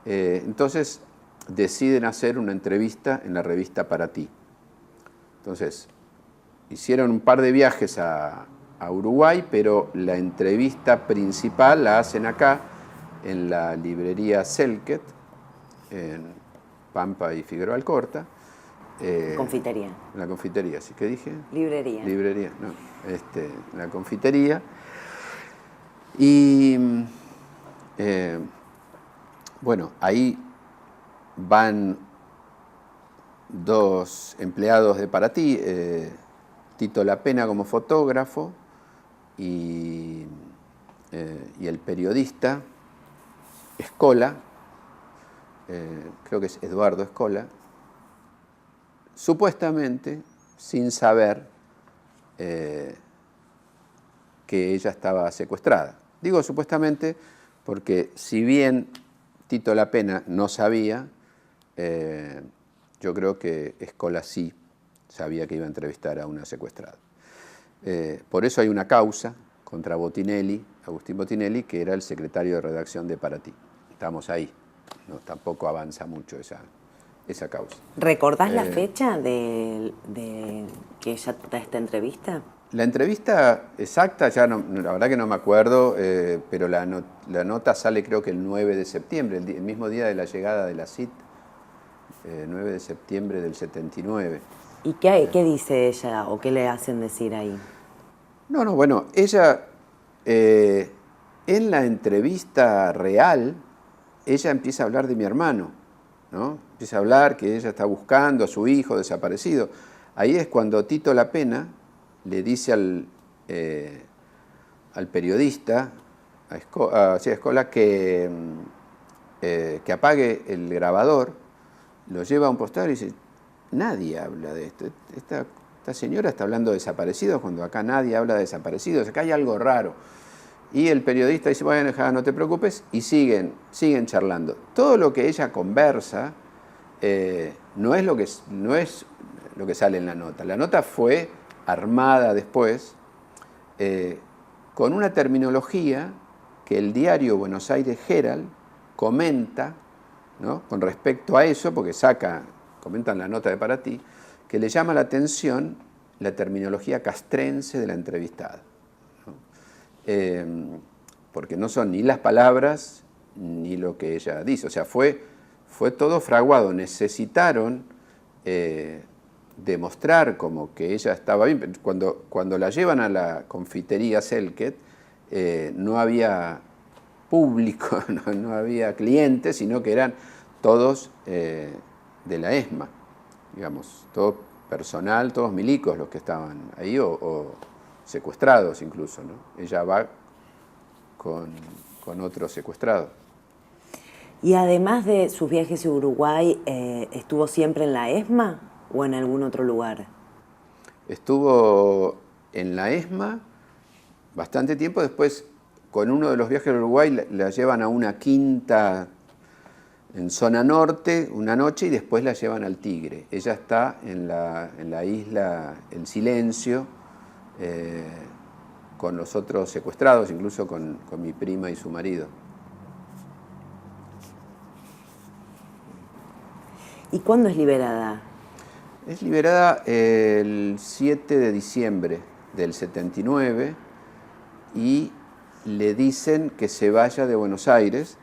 Entonces, deciden hacer una entrevista en la revista Para Ti. Entonces, hicieron un par de viajes a Uruguay, pero la entrevista principal la hacen acá, en la librería Selket, en Pampa y Figueroa Alcorta. Confitería. La confitería, ¿sí? ¿Qué dije? Librería. Librería, no. La confitería. Y bueno, ahí van dos empleados de Para Ti, Tito Lapena como fotógrafo y el periodista Escola, creo que es Eduardo Escola, supuestamente sin saber que ella estaba secuestrada. Digo supuestamente porque si bien Tito Lapena no sabía, yo creo que Escola sí sabía que iba a entrevistar a una secuestrada. Por eso hay una causa contra Botinelli, Agustín Botinelli, que era el secretario de redacción de Para Ti. Estamos ahí, no, tampoco avanza mucho esa causa. ¿Recordás la fecha de que ella da esta entrevista? La entrevista exacta, ya no, la verdad que no me acuerdo, pero la nota sale creo que el 9 de septiembre, el mismo día de la llegada de la CIT, 9 de septiembre del 79. ¿Y qué dice ella o qué le hacen decir ahí? No, bueno, ella en la entrevista real, ella empieza a hablar de mi hermano, ¿no? Empieza a hablar que ella está buscando a su hijo desaparecido. Ahí es cuando Tito Lapena le dice al periodista, a Escola, que apague el grabador, lo lleva a un postador y dice, nadie habla de esto. Esta señora está hablando de desaparecidos cuando acá nadie habla de desaparecidos, acá hay algo raro. Y el periodista dice, bueno, no te preocupes, y siguen charlando. Todo lo que ella conversa no es lo que sale en la nota. La nota fue armada después con una terminología que el diario Buenos Aires Herald comenta, ¿no?, con respecto a eso, porque comentan la nota de Para Ti, que le llama la atención la terminología castrense de la entrevistada, ¿no? Porque no son ni las palabras ni lo que ella dice. O sea, fue todo fraguado. Necesitaron demostrar como que ella estaba bien. Cuando la llevan a la confitería Selket, no había público, no había clientes, sino que eran todos de la ESMA, digamos, todo personal, todos milicos los que estaban ahí, o secuestrados incluso, ¿no? Ella va con otro secuestrado. Y además de sus viajes a Uruguay, ¿estuvo siempre en la ESMA o en algún otro lugar? Estuvo en la ESMA bastante tiempo. Después, con uno de los viajes a Uruguay, la llevan a una quinta en zona norte una noche y después la llevan al Tigre. Ella está en la isla El Silencio, con los otros secuestrados, incluso con mi prima y su marido. ¿Y cuándo es liberada? Es liberada el 7 de diciembre del 79 y le dicen que se vaya de Buenos Aires,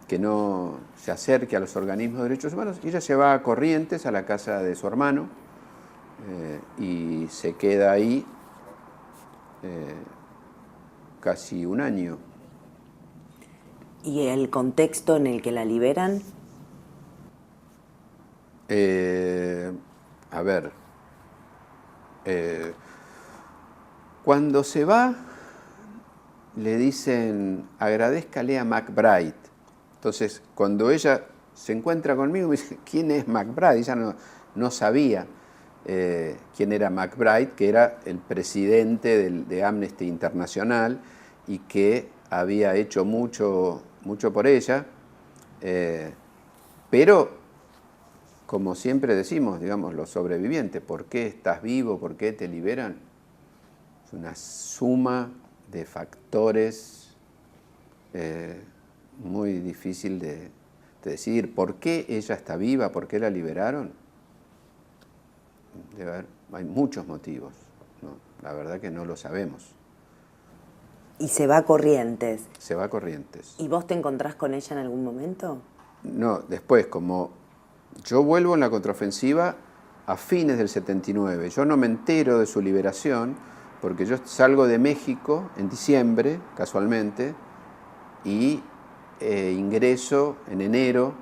que no se acerque a los organismos de derechos humanos, y ella se va a Corrientes, a la casa de su hermano, y se queda ahí casi un año. ¿Y el contexto en el que la liberan? A ver, cuando se va, le dicen, agradézcale a McBride. Entonces, cuando ella se encuentra conmigo, me dice, ¿quién es McBride? Ella no sabía quién era McBride, que era el presidente de Amnesty Internacional y que había hecho mucho por ella, pero como siempre decimos, digamos, los sobrevivientes, ¿por qué estás vivo? ¿Por qué te liberan? Es una suma de factores muy difícil de de decidir por qué ella está viva, por qué la liberaron, hay muchos motivos, ¿no? La verdad que no lo sabemos. Y se va a Corrientes. Se va a Corrientes. ¿Y vos te encontrás con ella en algún momento? No, después, como yo vuelvo en la contraofensiva a fines del 79, yo no me entero de su liberación, porque yo salgo de México en diciembre, casualmente, y ingreso en enero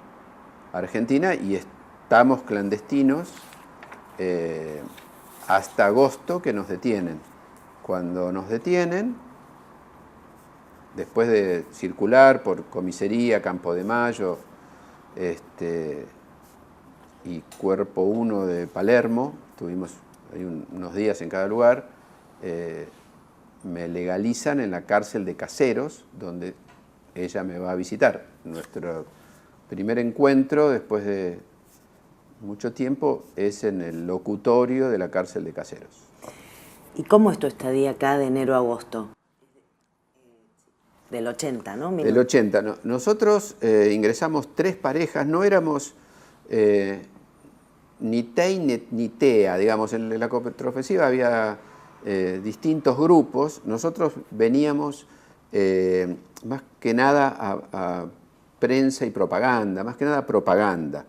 a Argentina y estamos clandestinos hasta agosto, que nos detienen. Cuando nos detienen, después de circular por Comisaría, Campo de Mayo y Cuerpo 1 de Palermo, tuvimos ahí unos días en cada lugar, me legalizan en la cárcel de Caseros, donde ella me va a visitar. Nuestro primer encuentro, después de mucho tiempo, es en el locutorio de la cárcel de Caseros. ¿Y cómo es tu estadía acá de enero a agosto? Del 80, ¿no? Del 80. No. Nosotros ingresamos 3 parejas, no éramos ni TEI ni TEA, digamos, en la contraofensiva había distintos grupos. Nosotros veníamos más que nada a prensa y propaganda, más que nada propaganda.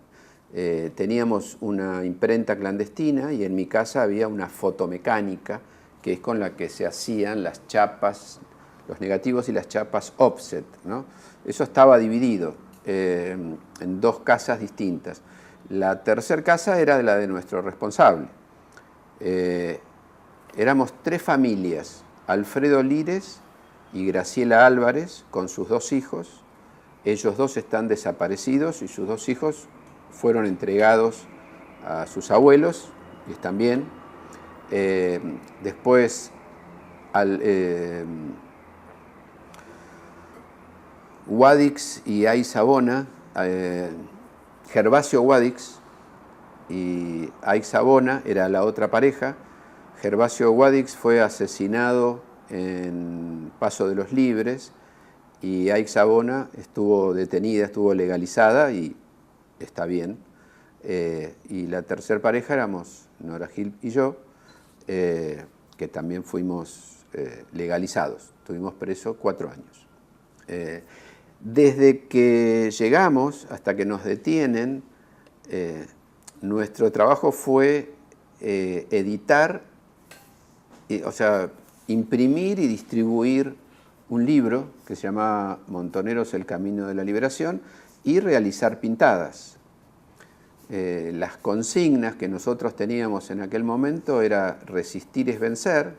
Teníamos una imprenta clandestina y en mi casa había una fotomecánica, que es con la que se hacían las chapas, los negativos y las chapas offset, ¿no? Eso estaba dividido en 2 casas distintas. La tercera casa era la de nuestro responsable. Éramos 3 familias, Alfredo Lires y Graciela Álvarez, con sus 2 hijos. Ellos 2 están desaparecidos y sus 2 hijos fueron entregados a sus abuelos, y están bien. Después, Guadix y Aizabona, Gervasio Guadix y Aizabona era la otra pareja. Gervasio Guadix fue asesinado en Paso de los Libres y Aizabona estuvo detenida, estuvo legalizada y está bien. Y la tercera pareja éramos Nora Gil y yo, que también fuimos legalizados. Estuvimos presos 4 años. Desde que llegamos hasta que nos detienen, nuestro trabajo fue editar, o sea, imprimir y distribuir un libro que se llama Montoneros, el camino de la liberación, y realizar pintadas. Las consignas que nosotros teníamos en aquel momento era resistir es vencer,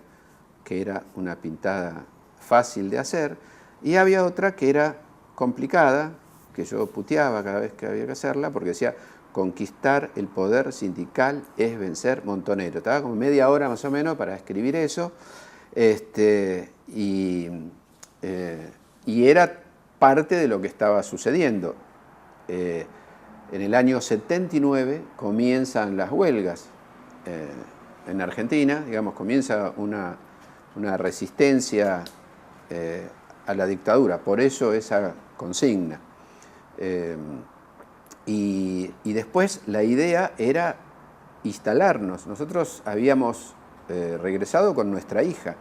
que era una pintada fácil de hacer, y había otra que era complicada, que yo puteaba cada vez que había que hacerla, porque decía, conquistar el poder sindical es vencer Montonero. Estaba como media hora más o menos para escribir eso, y era parte de lo que estaba sucediendo. En el año 79 comienzan las huelgas en Argentina, digamos, comienza una resistencia a la dictadura, por eso esa consigna. Y después la idea era instalarnos. Nosotros habíamos regresado con nuestra hija,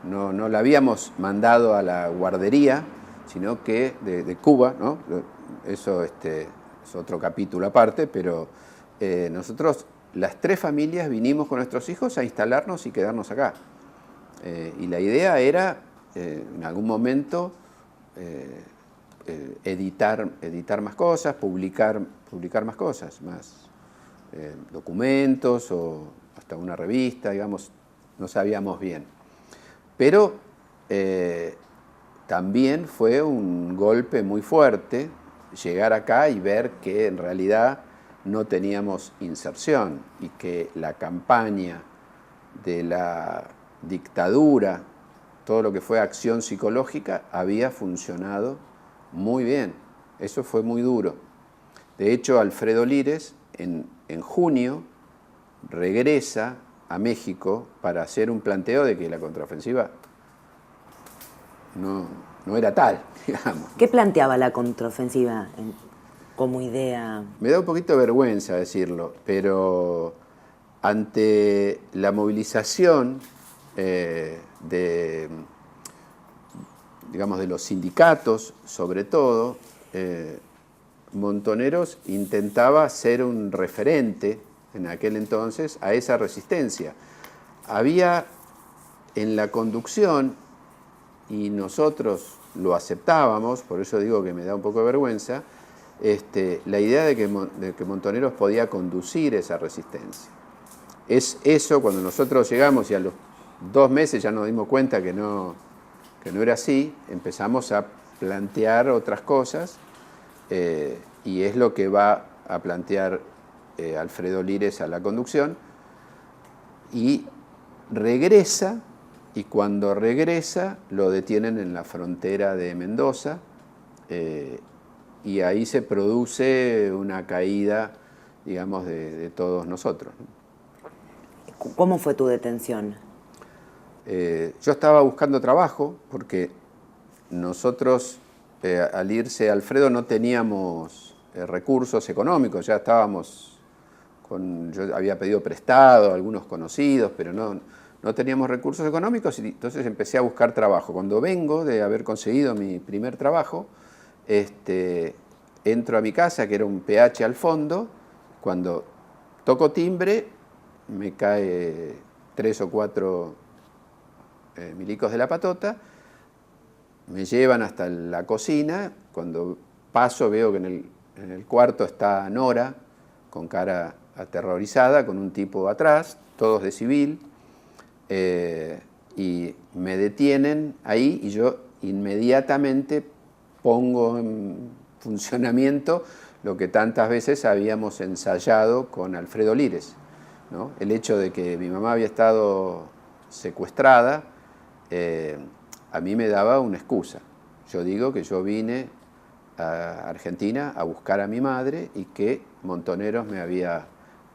no la habíamos mandado a la guardería, sino que de Cuba, ¿no? Eso es otro capítulo aparte, pero nosotros, las 3 familias, vinimos con nuestros hijos a instalarnos y quedarnos acá. Y la idea era, en algún momento, editar más cosas, publicar más cosas, más documentos o hasta una revista, digamos, no sabíamos bien. Pero también fue un golpe muy fuerte llegar acá y ver que en realidad no teníamos inserción y que la campaña de la dictadura, todo lo que fue acción psicológica, había funcionado muy bien. Eso fue muy duro. De hecho, Alfredo Lires en junio regresa a México para hacer un planteo de que la contraofensiva no era tal, digamos. ¿Qué planteaba la contraofensiva? como idea? Me da un poquito de vergüenza decirlo, pero ante la movilización de, digamos, de los sindicatos, sobre todo, Montoneros intentaba ser un referente en aquel entonces a esa resistencia. Había en la conducción, y nosotros lo aceptábamos, por eso digo que me da un poco de vergüenza, la idea de que Montoneros podía conducir esa resistencia. Es eso, cuando nosotros llegamos y a los 2 meses ya nos dimos cuenta que no era así, empezamos a plantear otras cosas, y es lo que va a plantear Alfredo Lires a la conducción, y regresa, y cuando regresa lo detienen en la frontera de Mendoza, y ahí se produce una caída, digamos, de todos nosotros. ¿Cómo fue tu detención? Yo estaba buscando trabajo porque nosotros, al irse Alfredo, no teníamos recursos económicos, ya estábamos yo había pedido prestado a algunos conocidos, pero no teníamos recursos económicos, y entonces empecé a buscar trabajo. Cuando vengo de haber conseguido mi primer trabajo, entro a mi casa, que era un PH al fondo. Cuando toco timbre, me cae 3 o 4 milicos de la patota, me llevan hasta la cocina. Cuando paso veo que en el cuarto está Nora, con cara aterrorizada, con un tipo atrás, todos de civil, y me detienen ahí, y yo inmediatamente pongo en funcionamiento lo que tantas veces habíamos ensayado con Alfredo Lires, ¿no? El hecho de que mi mamá había estado secuestrada, a mí me daba una excusa. Yo digo que yo vine a Argentina a buscar a mi madre y que Montoneros me había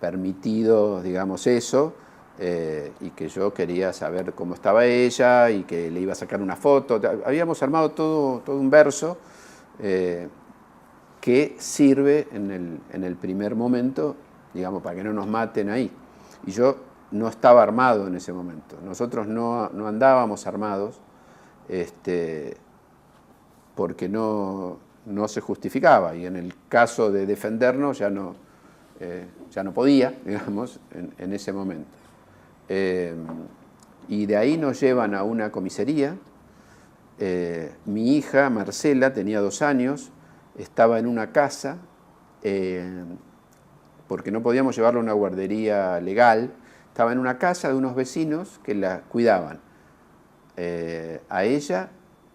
permitido, digamos, eso, y que yo quería saber cómo estaba ella y que le iba a sacar una foto. Habíamos armado todo un verso que sirve en el primer momento, digamos, para que no nos maten ahí. Y yo no estaba armado en ese momento. Nosotros no andábamos armados, porque no se justificaba, y en el caso de defendernos ya no podía, digamos, en ese momento. Y de ahí nos llevan a una comisaría. Mi hija, Marcela, tenía 2 años, estaba en una casa, porque no podíamos llevarla a una guardería legal. Estaba en una casa de unos vecinos que la cuidaban, a ella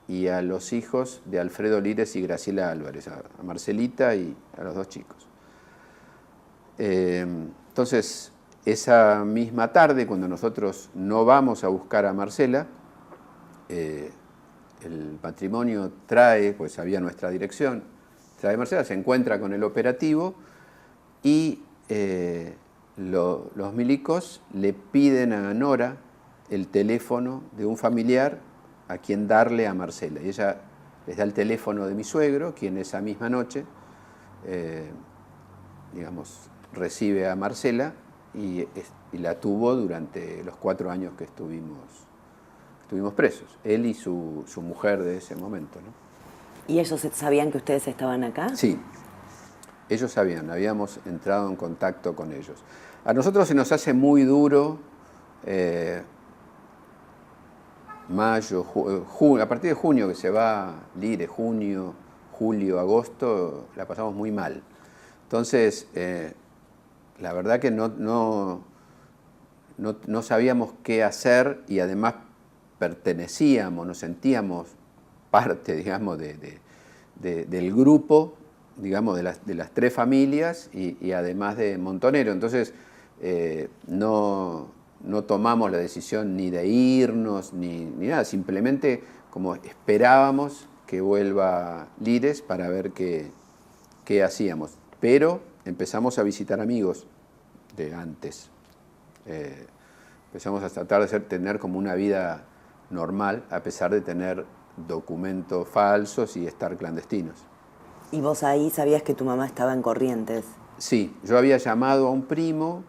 y a los hijos de Alfredo Lires y Graciela Álvarez, a Marcelita y a los 2 chicos. Entonces, esa misma tarde, cuando nosotros no vamos a buscar a Marcela, el matrimonio trae, pues había nuestra dirección, trae a Marcela, se encuentra con el operativo, y los milicos le piden a Nora el teléfono de un familiar a quien darle a Marcela. Y ella les da el teléfono de mi suegro, quien esa misma noche, digamos, recibe a Marcela y la tuvo durante los 4 años que estuvimos presos, él y su mujer de ese momento, ¿no? ¿Y ellos sabían que ustedes estaban acá? Sí, ellos sabían, habíamos entrado en contacto con ellos. A nosotros se nos hace muy duro mayo, junio, a partir de junio que se va Lires, junio, julio, agosto, la pasamos muy mal. Entonces, la verdad que no sabíamos qué hacer, y además pertenecíamos, nos sentíamos parte, digamos, del grupo, digamos, de las 3 familias, y además de Montonero. Entonces, no tomamos la decisión ni de irnos, ni nada, simplemente como esperábamos que vuelva Lires para ver qué hacíamos. Pero empezamos a visitar amigos de antes. Empezamos a tratar de tener como una vida normal, a pesar de tener documentos falsos y estar clandestinos. ¿Y vos ahí sabías que tu mamá estaba en Corrientes? Sí, yo había llamado a un primo,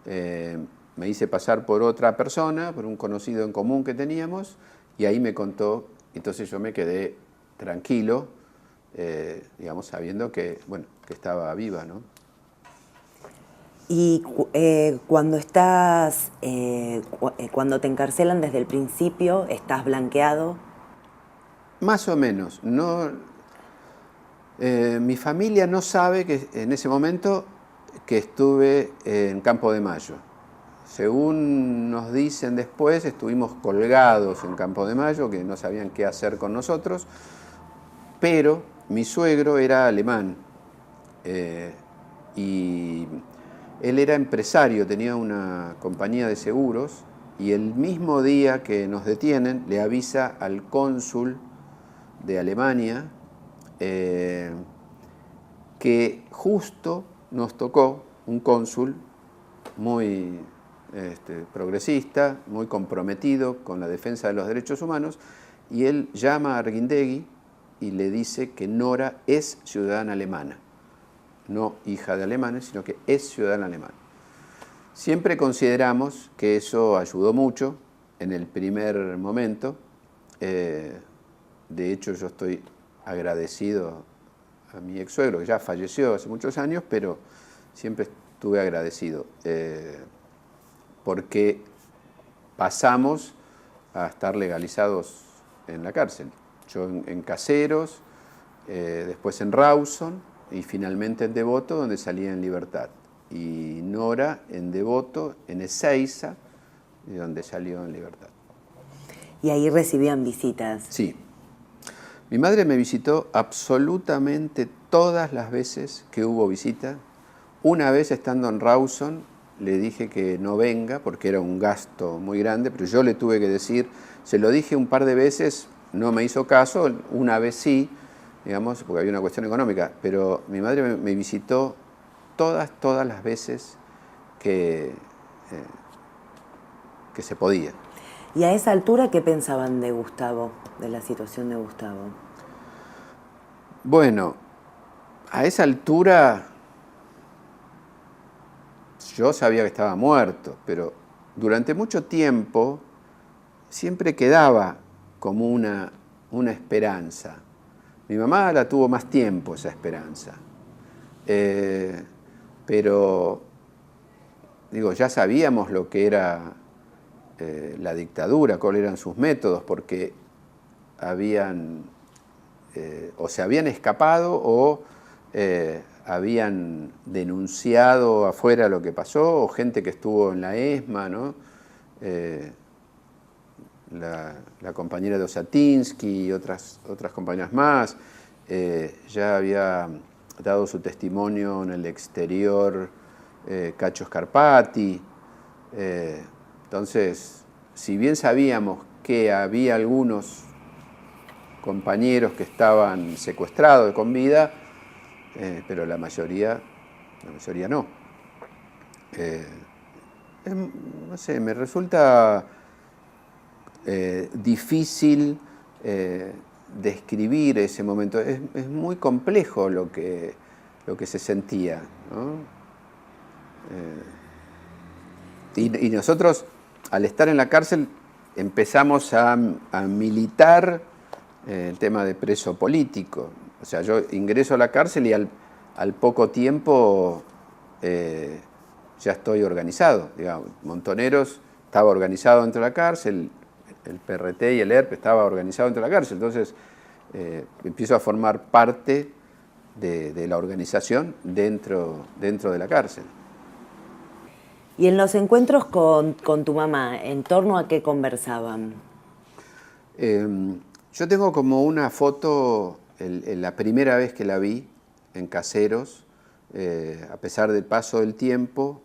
me hice pasar por otra persona, por un conocido en común que teníamos, y ahí me contó, entonces yo me quedé tranquilo, digamos, sabiendo que, bueno, que estaba viva, ¿no? Y cuando te encarcelan desde el principio, ¿estás blanqueado? Más o menos, no, mi familia no sabe que en ese momento que estuve en Campo de Mayo. Según nos dicen después, estuvimos colgados en Campo de Mayo, que no sabían qué hacer con nosotros, pero mi suegro era alemán y él era empresario, tenía una compañía de seguros y el mismo día que nos detienen le avisa al cónsul de Alemania que justo nos tocó un cónsul muy progresista, muy comprometido con la defensa de los derechos humanos, y él llama a Arguindegui y le dice que Nora es ciudadana alemana, no hija de alemanes, sino que es ciudadana alemana. Siempre consideramos que eso ayudó mucho en el primer momento. De hecho, yo estoy agradecido a mi ex suegro, que ya falleció hace muchos años, pero siempre estuve agradecido, porque pasamos a estar legalizados en la cárcel. Yo en Caseros, después en Rawson y finalmente en Devoto, donde salía en libertad. Y Nora en Devoto, en Ezeiza, donde salió en libertad. ¿Y ahí recibían visitas? Sí. Mi madre me visitó absolutamente todas las veces que hubo visita. Una vez estando en Rawson le dije que no venga porque era un gasto muy grande, pero yo le tuve que decir, se lo dije un par de veces, no me hizo caso, una vez sí, digamos, porque había una cuestión económica, pero mi madre me visitó todas las veces que se podía. ¿Y a esa altura qué pensaban de Gustavo, de la situación de Gustavo? Bueno, a esa altura yo sabía que estaba muerto, pero durante mucho tiempo siempre quedaba como una esperanza. Mi mamá la tuvo más tiempo, esa esperanza. Pero, digo, ya sabíamos lo que era la dictadura, cuáles eran sus métodos, porque o se habían escapado o habían denunciado afuera lo que pasó, o gente que estuvo en la ESMA, ¿no? La compañera de Osatinsky y otras compañeras más, ya había dado su testimonio en el exterior Cacho Scarpati. Entonces, si bien sabíamos que había algunos compañeros que estaban secuestrados con vida, pero la mayoría no. No sé, me resulta difícil describir ese momento. Es muy complejo lo que se sentía, ¿no? Y nosotros, al estar en la cárcel, empezamos a militar el tema de preso político. O sea, yo ingreso a la cárcel y al poco tiempo ya estoy organizado. Digamos, Montoneros estaba organizado dentro de la cárcel, el PRT y el ERP estaba organizado dentro de la cárcel. Entonces empiezo a formar parte de la organización dentro de la cárcel. Y en los encuentros con tu mamá, ¿en torno a qué conversaban? Yo tengo como una foto, la primera vez que la vi en Caseros, a pesar del paso del tiempo.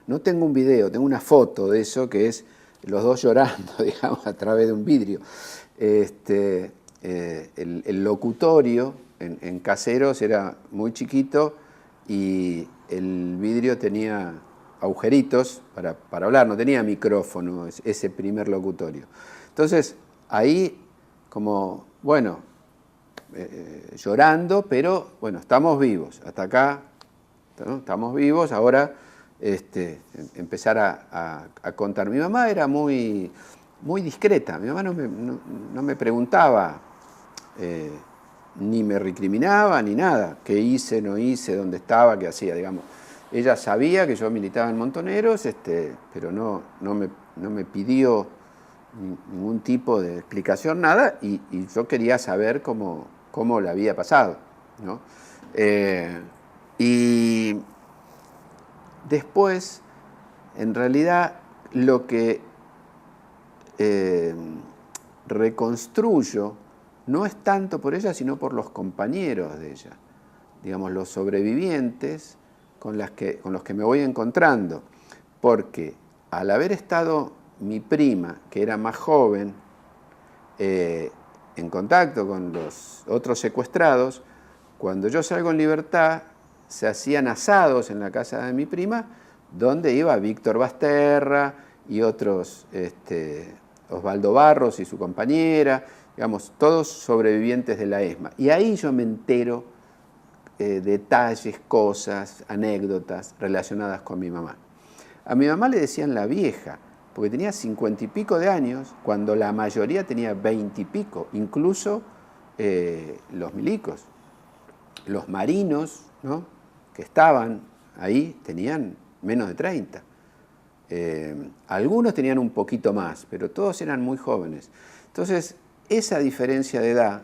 No tengo un video, tengo una foto de eso que es los dos llorando, digamos, a través de un vidrio. El locutorio en Caseros era muy chiquito y el vidrio tenía agujeritos para hablar, no tenía micrófono, ese primer locutorio. Entonces, ahí como, bueno, llorando, pero bueno, estamos vivos, hasta acá, ¿no? Estamos vivos, ahora empezar a contar. Mi mamá era muy discreta, mi mamá no me preguntaba, ni me recriminaba, ni nada, qué hice, no hice, dónde estaba, qué hacía, digamos. Ella sabía que yo militaba en Montoneros, pero no me pidió ningún tipo de explicación, nada, y yo quería saber cómo le había pasado, ¿no? Y después, en realidad, lo que reconstruyo no es tanto por ella, sino por los compañeros de ella, digamos, los sobrevivientes con los que me voy encontrando, porque al haber estado mi prima, que era más joven, en contacto con los otros secuestrados, cuando yo salgo en libertad, se hacían asados en la casa de mi prima, donde iba Víctor Basterra y otros, Osvaldo Barros y su compañera, digamos, todos sobrevivientes de la ESMA. Y ahí yo me entero detalles, cosas, anécdotas relacionadas con mi mamá. A mi mamá le decían la vieja, porque tenía 50 y pico de años, cuando la mayoría tenía 20 y pico, incluso los milicos. Los marinos, ¿no?, que estaban ahí tenían menos de 30. Algunos tenían un poquito más, pero todos eran muy jóvenes. Entonces, esa diferencia de edad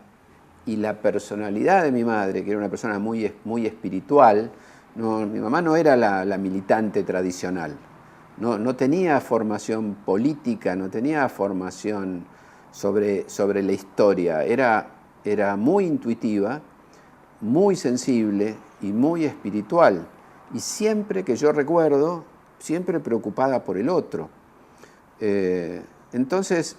y la personalidad de mi madre, que era una persona muy espiritual, mi mamá no era la militante tradicional, no tenía formación política, no tenía formación sobre la historia, era muy intuitiva, muy sensible y muy espiritual, y siempre que yo recuerdo, siempre preocupada por el otro. Entonces,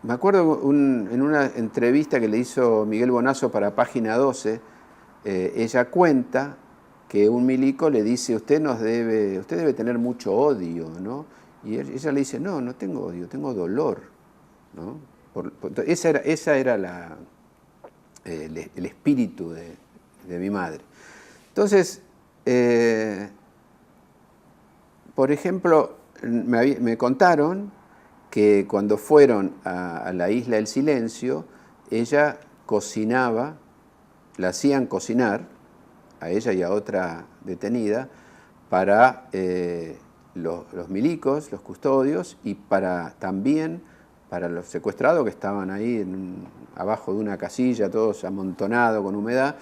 me acuerdo en una entrevista que le hizo Miguel Bonazo para Página 12, ella cuenta que un milico le dice, usted debe tener mucho odio, ¿no? Y ella le dice, no tengo odio, tengo dolor, ¿no? Esa era el espíritu de mi madre. Entonces, por ejemplo, me contaron que cuando fueron a la Isla del Silencio, ella cocinaba, la hacían cocinar, a ella y a otra detenida, para los milicos, los custodios, y también para los secuestrados que estaban ahí abajo de una casilla, todos amontonados con humedad,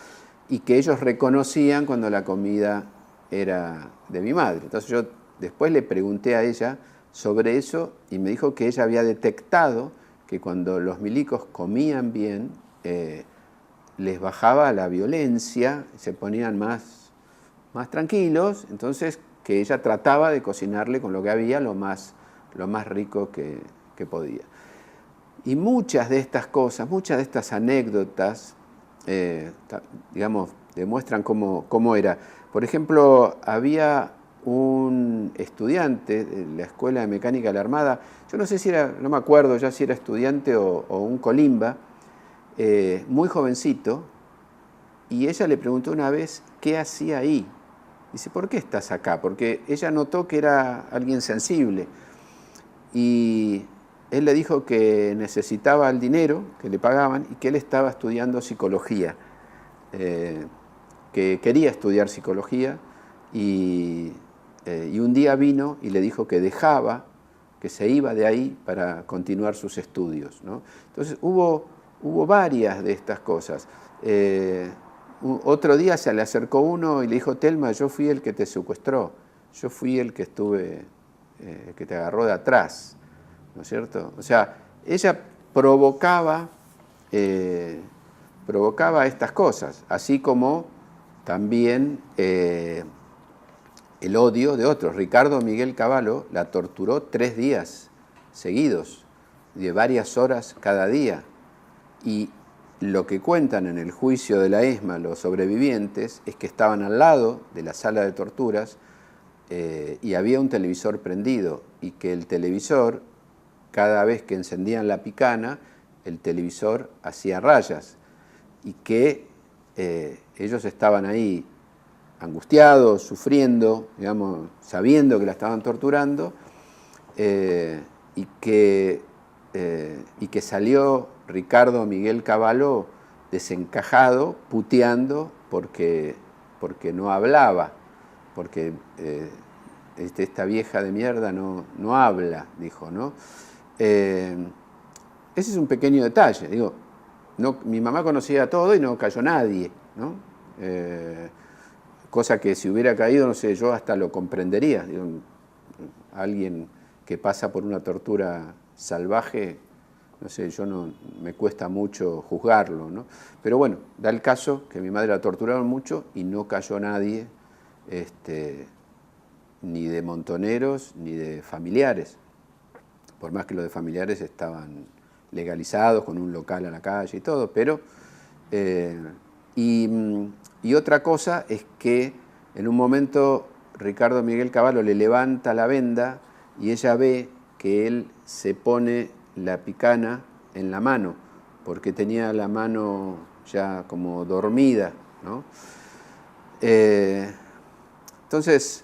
y que ellos reconocían cuando la comida era de mi madre. Entonces yo después le pregunté a ella sobre eso y me dijo que ella había detectado que cuando los milicos comían bien, les bajaba la violencia, se ponían más tranquilos, entonces que ella trataba de cocinarle con lo que había lo más rico que podía. Y muchas de estas cosas, muchas de estas anécdotas, digamos, demuestran cómo era. Por ejemplo, había un estudiante de la Escuela de Mecánica de la Armada, yo no sé si era, no me acuerdo ya si era estudiante o un colimba, muy jovencito, y ella le preguntó una vez qué hacía ahí. Dice, ¿por qué estás acá? Porque ella notó que era alguien sensible. Y él le dijo que necesitaba el dinero que le pagaban y que él estaba estudiando psicología, que quería estudiar psicología, y un día vino y le dijo que dejaba, que se iba de ahí para continuar sus estudios, ¿no? Entonces hubo varias de estas cosas. Otro día se le acercó uno y le dijo, Telma, yo fui el que te secuestró, yo fui el que que te agarró de atrás, ¿no es cierto? O sea, ella provocaba estas cosas, así como también el odio de otros. Ricardo Miguel Cavallo la torturó 3 días seguidos, de varias horas cada día. Y lo que cuentan en el juicio de la ESMA los sobrevivientes es que estaban al lado de la sala de torturas y había un televisor prendido y que el televisor, cada vez que encendían la picana, el televisor hacía rayas y que ellos estaban ahí angustiados, sufriendo, digamos, sabiendo que la estaban torturando, y que salió Ricardo Miguel Cavallo desencajado, puteando, porque no hablaba, porque esta vieja de mierda no habla, dijo, ¿no? Ese es un pequeño detalle, digo, mi mamá conocía todo y no cayó nadie, ¿no? Cosa que si hubiera caído, no sé, yo hasta lo comprendería. Digo, alguien que pasa por una tortura salvaje, no sé, me cuesta mucho juzgarlo, ¿no? Pero bueno, da el caso que mi madre la torturaron mucho y no cayó nadie, ni de montoneros ni de familiares, por más que los de familiares estaban legalizados con un local a la calle y todo, pero... Y otra cosa es que en un momento Ricardo Miguel Cavallo le levanta la venda y ella ve que él se pone la picana en la mano, porque tenía la mano ya como dormida, ¿no? Entonces,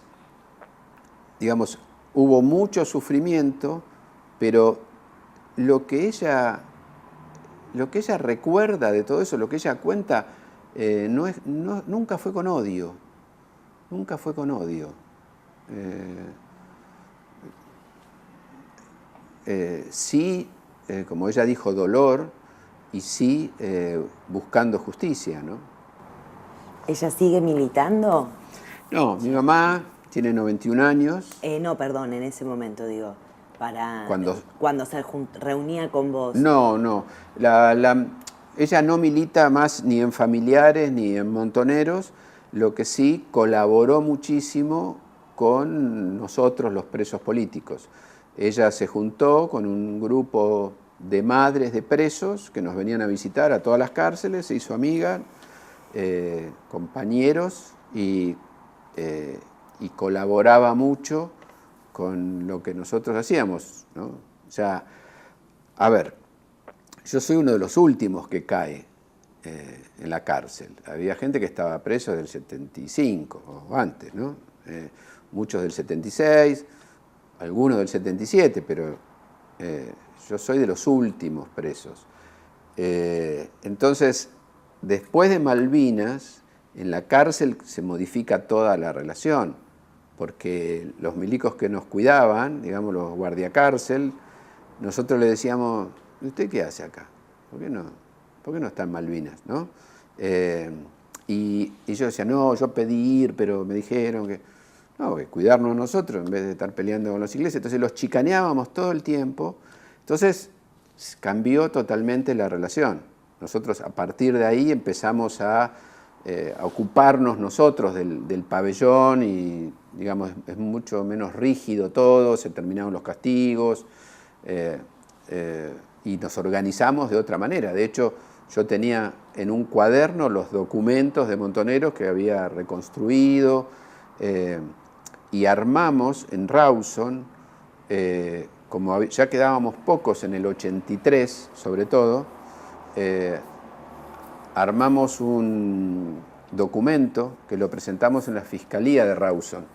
digamos, hubo mucho sufrimiento, pero lo que ella recuerda de todo eso, lo que ella cuenta, nunca fue con odio, nunca fue con odio. Sí, como ella dijo, dolor, y sí buscando justicia, ¿no? ¿Ella sigue militando? No, mi mamá tiene 91 años. No, perdón, en ese momento digo, Cuando se reunía con vos. No. Ella no milita más ni en familiares ni en montoneros, lo que sí colaboró muchísimo con nosotros, los presos políticos. Ella se juntó con un grupo de madres de presos que nos venían a visitar a todas las cárceles, se hizo amiga, compañeros, y colaboraba mucho con lo que nosotros hacíamos, ¿no? O sea, a ver, yo soy uno de los últimos que cae en la cárcel. Había gente que estaba preso del 75 o antes, ¿no? Muchos del 76, algunos del 77, pero yo soy de los últimos presos. Entonces, después de Malvinas, en la cárcel se modifica toda la relación, porque los milicos que nos cuidaban, digamos los guardiacárcel, nosotros le decíamos, ¿usted qué hace acá? ¿Por qué no está en Malvinas, ¿no? Y yo decía, no, yo pedí ir, pero me dijeron que cuidarnos nosotros en vez de estar peleando con los ingleses. Entonces los chicaneábamos todo el tiempo. Entonces cambió totalmente la relación. Nosotros a partir de ahí empezamos a ocuparnos nosotros del pabellón y, digamos, es mucho menos rígido todo, se terminaron los castigos y nos organizamos de otra manera. De hecho, yo tenía en un cuaderno los documentos de Montoneros que había reconstruido y armamos en Rawson, como ya quedábamos pocos en el 83 sobre todo, armamos un documento que lo presentamos en la Fiscalía de Rawson.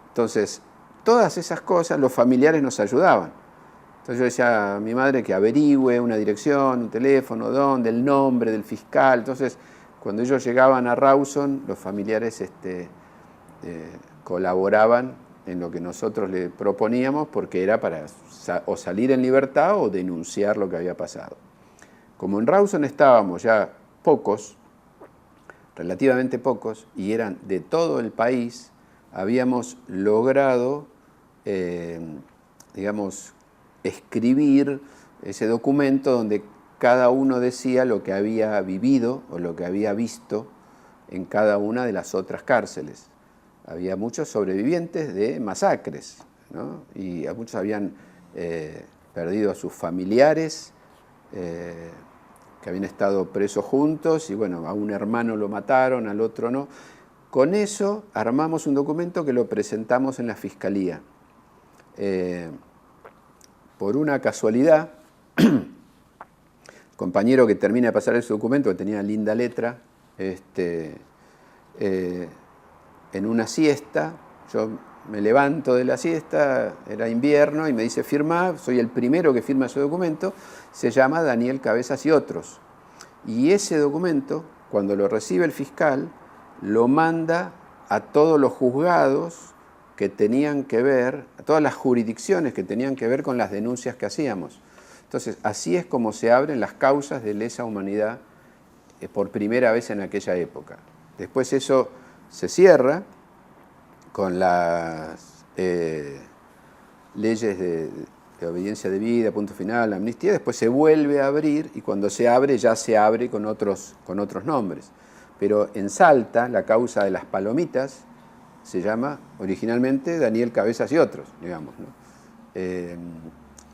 Entonces, todas esas cosas los familiares nos ayudaban. Entonces yo decía a mi madre que averigüe una dirección, un teléfono, dónde, el nombre del fiscal. Entonces, cuando ellos llegaban a Rawson, los familiares colaboraban en lo que nosotros le proponíamos, porque era para o salir en libertad o denunciar lo que había pasado. Como en Rawson estábamos ya pocos, relativamente pocos, y eran de todo el país, habíamos logrado, digamos, escribir ese documento donde cada uno decía lo que había vivido o lo que había visto en cada una de las otras cárceles. Había muchos sobrevivientes de masacres, ¿no? Y muchos habían perdido a sus familiares, que habían estado presos juntos, y bueno, a un hermano lo mataron, al otro no. Con eso armamos un documento que lo presentamos en la Fiscalía. Por una casualidad, compañero que termina de pasar ese documento, que tenía linda letra, en una siesta, yo me levanto de la siesta, era invierno, y me dice firma, soy el primero que firma ese documento, se llama Daniel Cabezas y otros. Y ese documento, cuando lo recibe el fiscal, lo manda a todos los juzgados que tenían que ver, a todas las jurisdicciones que tenían que ver con las denuncias que hacíamos. Entonces, así es como se abren las causas de lesa humanidad por primera vez en aquella época. Después eso se cierra con las leyes de obediencia debida, punto final, amnistía, después se vuelve a abrir, y cuando se abre ya se abre con otros nombres. Pero en Salta, la causa de las palomitas se llama originalmente Daniel Cabezas y otros, digamos, ¿no?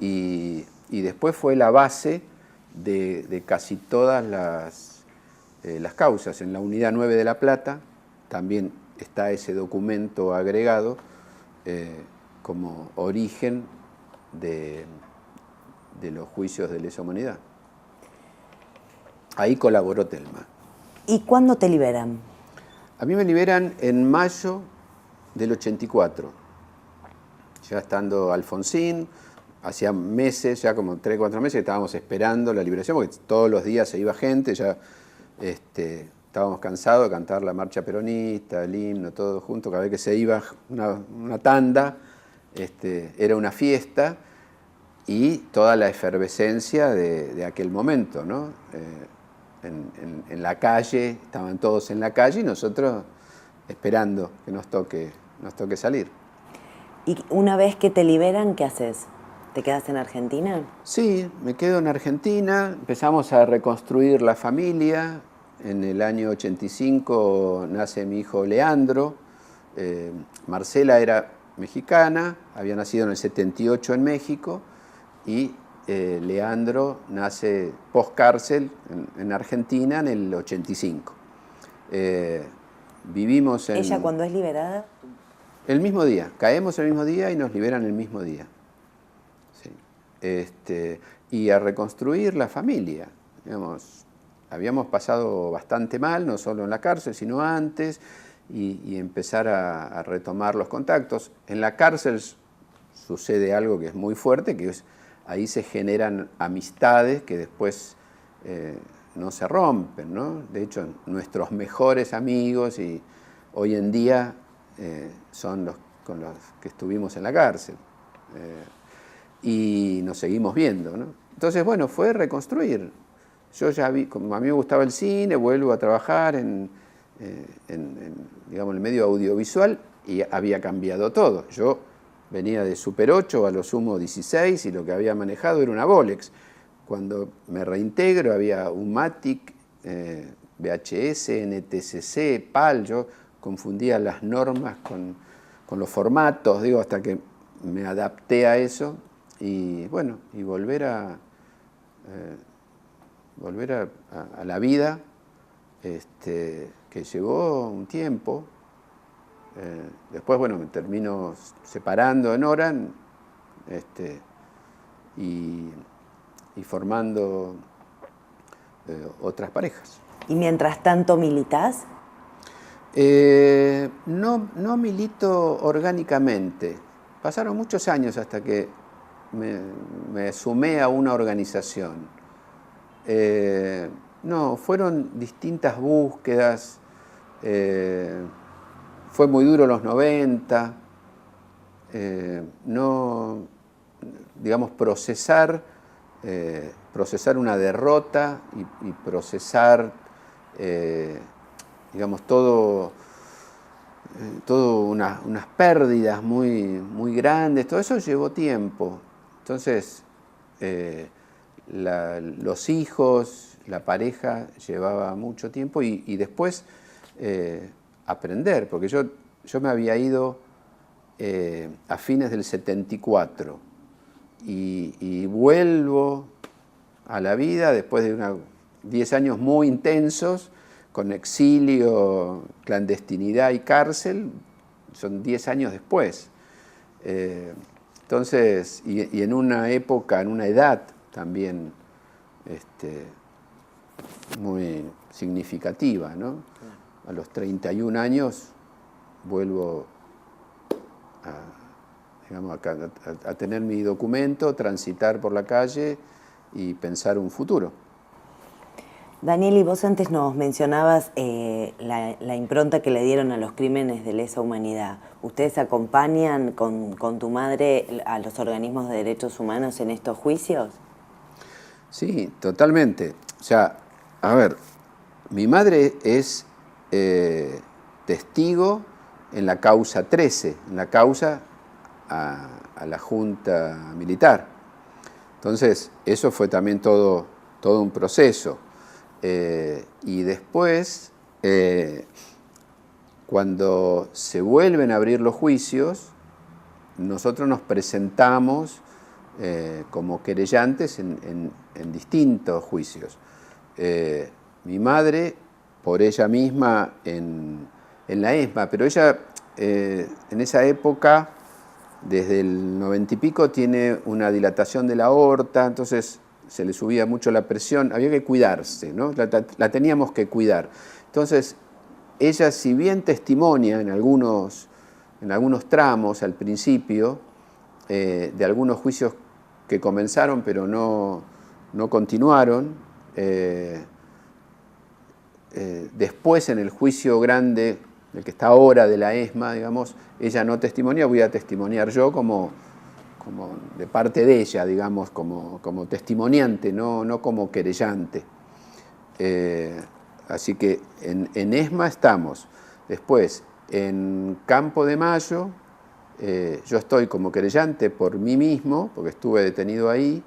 Y después fue la base de casi todas las causas. En la Unidad 9 de La Plata también está ese documento agregado como origen de los juicios de lesa humanidad. Ahí colaboró Telma. ¿Y cuándo te liberan? A mí me liberan en mayo del 84, ya estando Alfonsín. Hacía meses, ya como 3 o 4 meses, que estábamos esperando la liberación, porque todos los días se iba gente, ya estábamos cansados de cantar la marcha peronista, el himno, todo junto. Cada vez que se iba una tanda, era una fiesta, y toda la efervescencia de aquel momento, ¿no? En la calle, estaban todos en la calle y nosotros esperando que nos toque salir. Y una vez que te liberan, ¿qué haces? ¿Te quedas en Argentina? Sí, me quedo en Argentina, empezamos a reconstruir la familia. En el año 85 nace mi hijo Leandro. Marcela era mexicana, había nacido en el 78 en México, y Leandro nace post-cárcel en Argentina en el 85. Vivimos en... ¿Ella cuando es liberada? El mismo día, caemos el mismo día y nos liberan el mismo día. Sí. Y a reconstruir la familia. Digamos, habíamos pasado bastante mal, no solo en la cárcel, sino antes, y empezar a retomar los contactos. En la cárcel sucede algo que es muy fuerte, que es ahí se generan amistades que después no se rompen, ¿no? De hecho, nuestros mejores amigos y hoy en día son los con los que estuvimos en la cárcel. Y nos seguimos viendo, ¿no? Entonces, bueno, fue reconstruir. Yo ya vi, como a mí me gustaba el cine, vuelvo a trabajar digamos, en el medio audiovisual, y había cambiado todo. Yo venía de Super 8 a lo sumo 16, y lo que había manejado era una Bolex. Cuando me reintegro había un Matic, VHS, NTSC, PAL. Yo confundía las normas con los formatos, digo, hasta que me adapté a eso. Y bueno, y volver a la vida, que llevó un tiempo. Después, bueno, me termino separando en Oran, y formando otras parejas. ¿Y mientras tanto militás? No milito orgánicamente. Pasaron muchos años hasta que me sumé a una organización. No, fueron distintas búsquedas. Fue muy duro los 90. No, digamos, procesar una derrota y procesar, digamos, todo unas pérdidas muy grandes. Todo eso llevó tiempo. Entonces, los hijos, la pareja llevaba mucho tiempo, y después aprender, porque yo me había ido a fines del 74 y vuelvo a la vida después de 10 años muy intensos, con exilio, clandestinidad y cárcel. Son 10 años después. Entonces, y en una época, en una edad también muy significativa, ¿no? A los 31 años vuelvo a tener mi documento, transitar por la calle y pensar un futuro. Daniel, y vos antes nos mencionabas la impronta que le dieron a los crímenes de lesa humanidad. ¿Ustedes acompañan con tu madre a los organismos de derechos humanos en estos juicios? Sí, totalmente. O sea, a ver, mi madre es testigo en la causa 13, en la causa a la Junta Militar. Entonces, eso fue también todo un proceso. Y después, cuando se vuelven a abrir los juicios, nosotros nos presentamos como querellantes en distintos juicios. Mi madre, por ella misma, en la ESMA, pero ella en esa época, desde el 90 y pico, tiene una dilatación de la aorta, entonces se le subía mucho la presión, había que cuidarse, ¿no? La teníamos que cuidar. Entonces, ella, si bien testimonia en algunos tramos al principio, de algunos juicios que comenzaron pero no continuaron, después en el juicio grande, el que está ahora de la ESMA, digamos, ella no testimonia, voy a testimoniar yo como de parte de ella, digamos, como testimoniante, no como querellante. Así que en ESMA estamos. Después, en Campo de Mayo, yo estoy como querellante por mí mismo, porque estuve detenido ahí,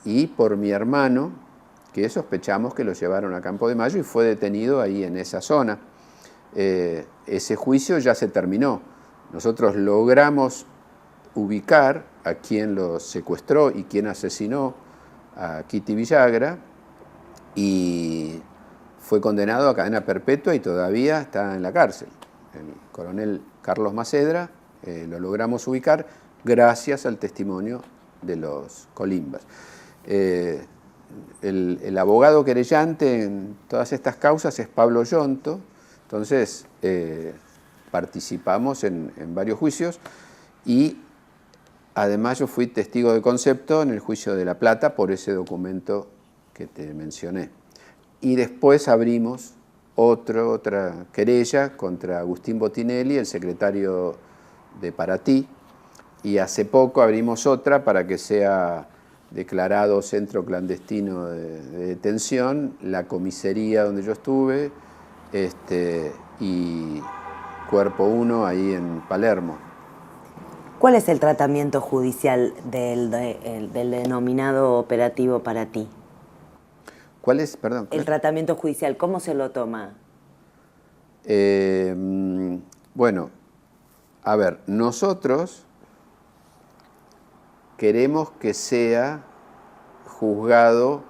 y por mi hermano, que sospechamos que lo llevaron a Campo de Mayo y fue detenido ahí en esa zona. Ese juicio ya se terminó. Nosotros logramos ubicar a quien lo secuestró y quien asesinó a Kitty Villagra, y fue condenado a cadena perpetua y todavía está en la cárcel. El coronel Carlos Macedra lo logramos ubicar gracias al testimonio de los colimbas. El abogado querellante en todas estas causas es Pablo Yonto, entonces participamos en varios juicios y además yo fui testigo de concepto en el juicio de La Plata por ese documento que te mencioné. Y después abrimos otra querella contra Agustín Botinelli, el secretario de Paraty, y hace poco abrimos otra para que sea declarado centro clandestino de detención la comisaría donde yo estuve y Cuerpo 1 ahí en Palermo. ¿Cuál es el tratamiento judicial del denominado operativo Paraty? ¿Cuál es? Perdón. El tratamiento judicial, ¿cómo se lo toma? Bueno, a ver, nosotros queremos que sea juzgado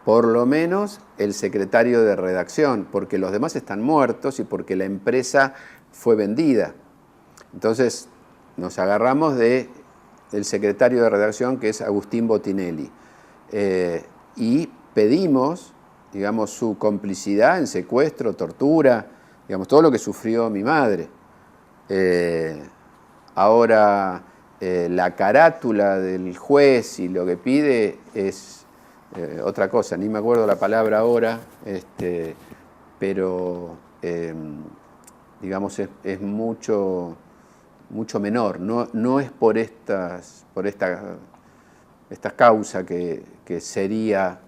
por lo menos el secretario de redacción, porque los demás están muertos y porque la empresa fue vendida. Entonces nos agarramos del secretario de redacción, que es Agustín Botinelli, y pedimos, digamos, su complicidad en secuestro, tortura, digamos, todo lo que sufrió mi madre. Ahora, la carátula del juez y lo que pide es otra cosa, ni me acuerdo la palabra ahora, pero digamos es mucho menor, no es por esta causa que sería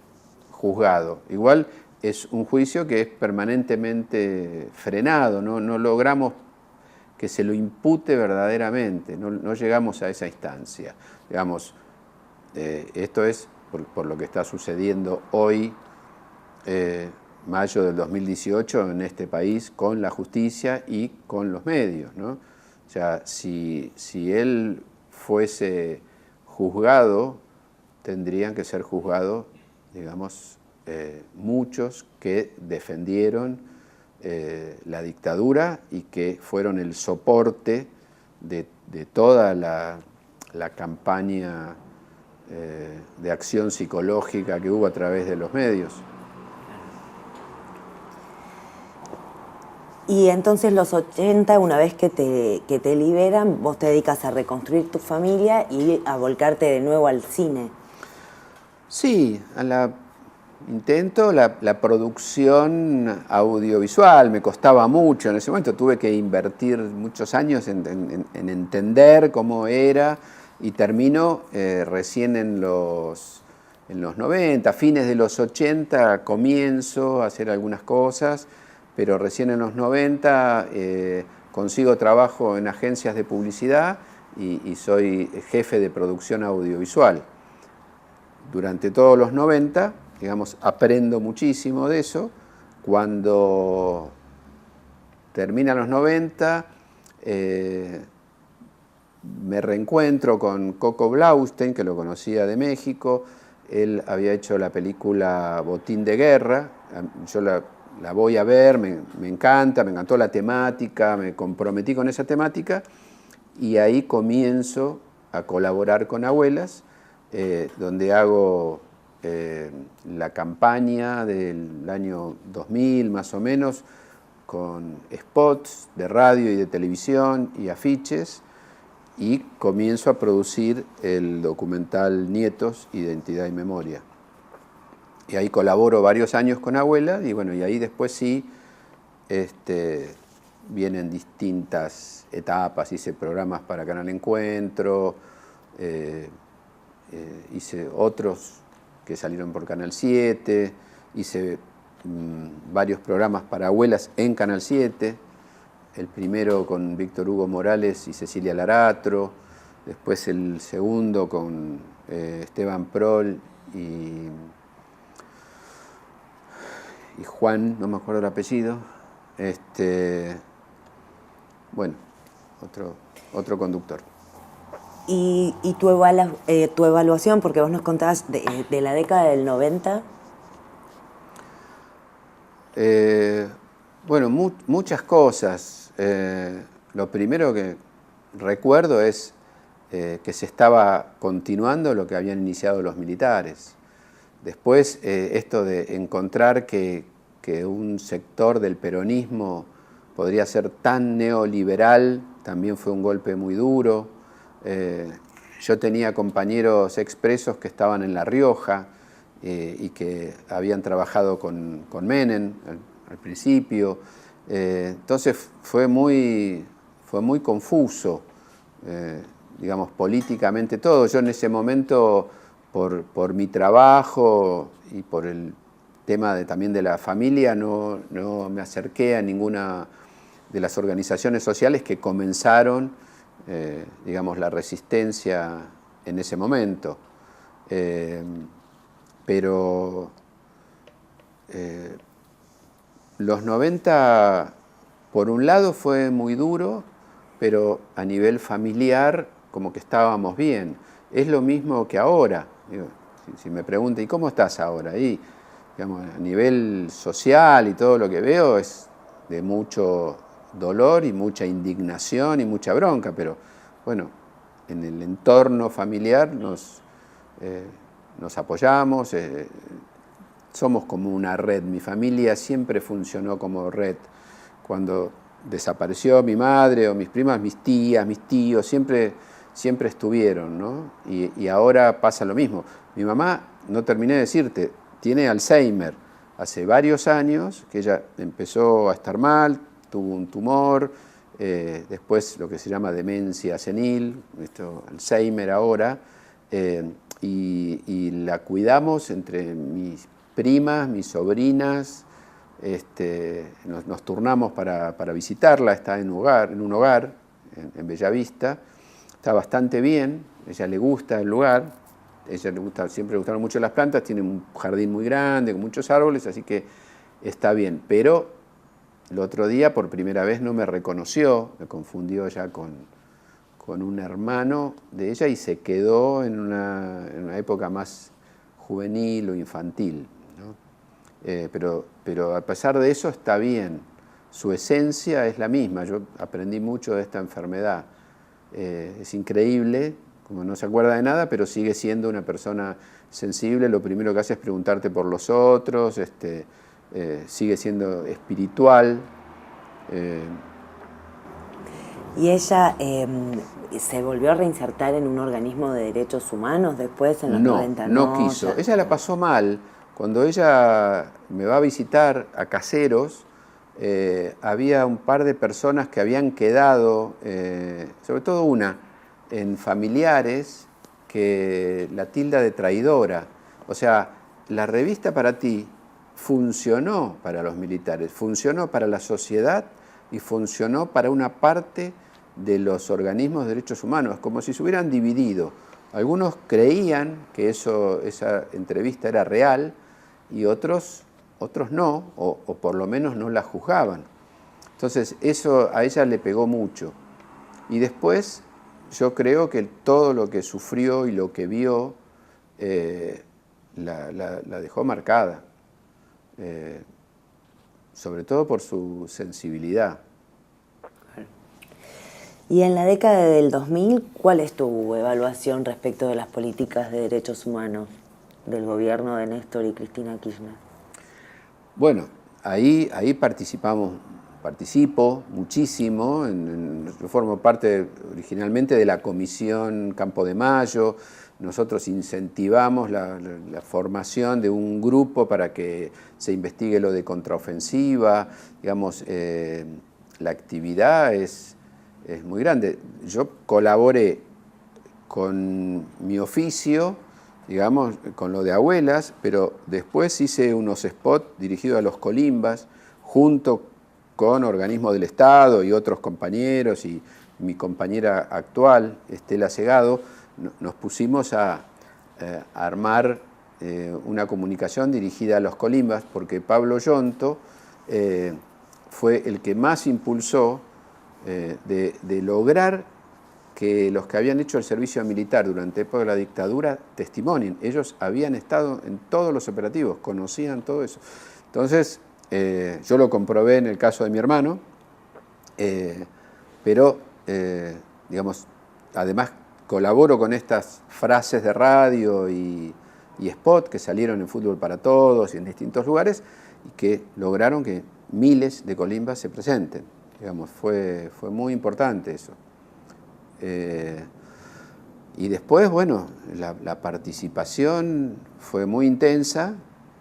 juzgado. Igual es un juicio que es permanentemente frenado, no logramos que se lo impute verdaderamente, no llegamos a esa instancia. Digamos, esto es por lo que está sucediendo hoy, mayo del 2018, en este país, con la justicia y con los medios, ¿no? O sea, si él fuese juzgado, tendrían que ser juzgados, digamos, muchos que defendieron la dictadura y que fueron el soporte de toda la campaña de acción psicológica que hubo a través de los medios. Y entonces los 80, una vez que te liberan, vos te dedicas a reconstruir tu familia y a volcarte de nuevo al cine. Sí, intento la producción audiovisual, me costaba mucho en ese momento, tuve que invertir muchos años en entender cómo era y termino recién en los 90, fines de los 80 comienzo a hacer algunas cosas, pero recién en los 90 consigo trabajo en agencias de publicidad y soy jefe de producción audiovisual. Durante todos los 90, digamos, aprendo muchísimo de eso. Cuando terminan los 90, me reencuentro con Coco Blaustein, que lo conocía de México. Él había hecho la película Botín de Guerra. Yo la voy a ver, me encanta, me encantó la temática, me comprometí con esa temática y ahí comienzo a colaborar con Abuelas, donde hago la campaña del año 2000 más o menos, con spots de radio y de televisión y afiches, y comienzo a producir el documental Nietos, Identidad y Memoria. Y ahí colaboro varios años con Abuela, y bueno, y ahí después sí vienen distintas etapas, hice programas para Canal Encuentro, hice otros que salieron por Canal 7, hice varios programas para abuelas en Canal 7, el primero con Víctor Hugo Morales y Cecilia Laratro, después el segundo con Esteban Prol y Juan, no me acuerdo el apellido, bueno, otro conductor. ¿Y tu evaluación, porque vos nos contabas de la década del 90? Bueno, muchas cosas. Lo primero que recuerdo es que se estaba continuando lo que habían iniciado los militares. Después, esto de encontrar que un sector del peronismo podría ser tan neoliberal también fue un golpe muy duro. Yo tenía compañeros expresos que estaban en La Rioja y que habían trabajado con Menem al principio. Entonces fue muy confuso, digamos, políticamente todo. Yo en ese momento, por mi trabajo y por el tema también de la familia, no me acerqué a ninguna de las organizaciones sociales que comenzaron, digamos, la resistencia en ese momento. Pero los 90, por un lado, fue muy duro, pero a nivel familiar como que estábamos bien. Es lo mismo que ahora. Digo, si me preguntan, ¿y cómo estás ahora? Y, digamos, a nivel social y todo lo que veo es de mucho dolor y mucha indignación y mucha bronca, pero bueno, en el entorno familiar nos apoyamos, somos como una red. Mi familia siempre funcionó como red. Cuando desapareció mi madre o mis primas, mis tías, mis tíos, siempre estuvieron, ¿no? Y ahora pasa lo mismo. Mi mamá, no terminé de decirte, tiene Alzheimer. Hace varios años que ella empezó a estar mal, tuvo un tumor, después lo que se llama demencia senil, Alzheimer ahora, y la cuidamos entre mis primas, mis sobrinas, nos turnamos para visitarla, está en un hogar en Bellavista, está bastante bien, a ella le gusta el lugar, siempre le gustaron mucho las plantas, tiene un jardín muy grande, con muchos árboles, así que está bien, pero el otro día por primera vez no me reconoció, me confundió ya con un hermano de ella y se quedó en una época más juvenil o infantil, ¿no? Pero a pesar de eso está bien, su esencia es la misma. Yo aprendí mucho de esta enfermedad. Es increíble como no se acuerda de nada, pero sigue siendo una persona sensible. Lo primero que hace es preguntarte por los otros, sigue siendo espiritual. ¿Y ella se volvió a reinsertar en un organismo de derechos humanos después, en los 90? No quiso. Ella la pasó mal. Cuando ella me va a visitar a Caseros, había un par de personas que habían quedado, sobre todo una, en familiares, que la tilda de traidora. O sea, la revista Para Ti funcionó para los militares, funcionó para la sociedad y funcionó para una parte de los organismos de derechos humanos, como si se hubieran dividido. Algunos creían que esa entrevista era real y otros no, o por lo menos no la juzgaban. Entonces eso a ella le pegó mucho. Y después yo creo que todo lo que sufrió y lo que vio la dejó marcada, sobre todo por su sensibilidad. Y en la década del 2000, ¿cuál es tu evaluación respecto de las políticas de derechos humanos del gobierno de Néstor y Cristina Kirchner? Bueno, ahí participo muchísimo, yo formo parte originalmente de la Comisión Campo de Mayo. Nosotros incentivamos la formación de un grupo para que se investigue lo de contraofensiva. Digamos, la actividad es muy grande. Yo colaboré con mi oficio, digamos, con lo de abuelas, pero después hice unos spots dirigidos a los colimbas, junto con organismos del Estado y otros compañeros, y mi compañera actual, Estela Segado, nos pusimos a armar una comunicación dirigida a los colimbas, porque Pablo Yonto fue el que más impulsó de lograr que los que habían hecho el servicio militar durante la época de la dictadura testimonien. Ellos habían estado en todos los operativos, conocían todo eso. Entonces, yo lo comprobé en el caso de mi hermano, pero, digamos, además colaboro con estas frases de radio y spot que salieron en Fútbol para Todos y en distintos lugares y que lograron que miles de colimbas se presenten. Digamos, fue muy importante eso. Y después, bueno, la participación fue muy intensa,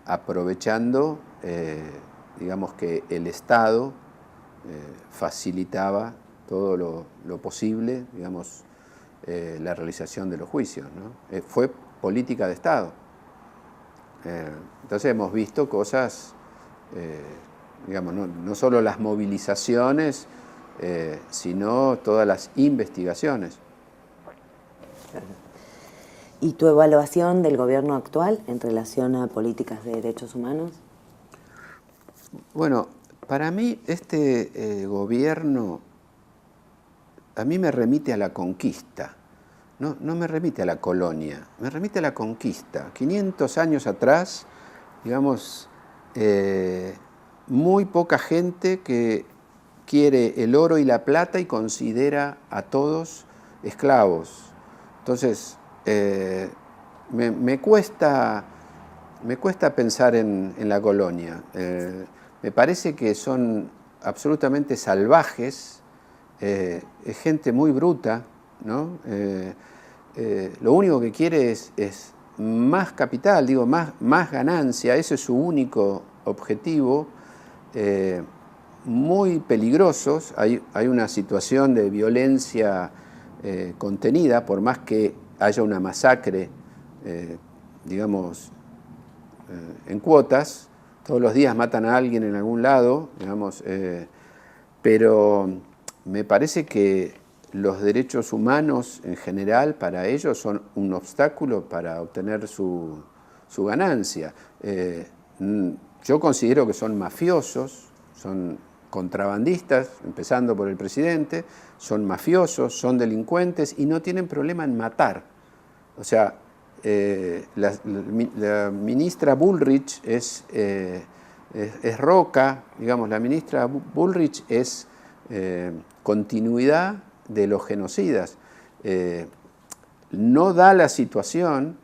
aprovechando, digamos, que el Estado facilitaba todo lo posible, digamos, la realización de los juicios, ¿no? Fue política de Estado. Entonces hemos visto cosas, digamos, no solo las movilizaciones, sino todas las investigaciones. ¿Y tu evaluación del gobierno actual en relación a políticas de derechos humanos? Bueno, para mí este gobierno a mí me remite a la conquista, no me remite a la colonia, me remite a la conquista. 500 años atrás, digamos, muy poca gente que quiere el oro y la plata y considera a todos esclavos. Entonces, me cuesta pensar en la colonia. Me parece que son absolutamente salvajes, es gente muy bruta, ¿no? Lo único que quiere es más capital, digo, más ganancia, ese es su único objetivo. Muy peligrosos, hay una situación de violencia contenida, por más que haya una masacre, digamos, en cuotas, todos los días matan a alguien en algún lado, digamos, pero me parece que los derechos humanos en general para ellos son un obstáculo para obtener su ganancia. Yo considero que son mafiosos, son contrabandistas, empezando por el presidente, son mafiosos, son delincuentes y no tienen problema en matar. O sea, la ministra Bullrich es Roca, digamos, la ministra Bullrich es continuidad de los genocidas. no da la situación,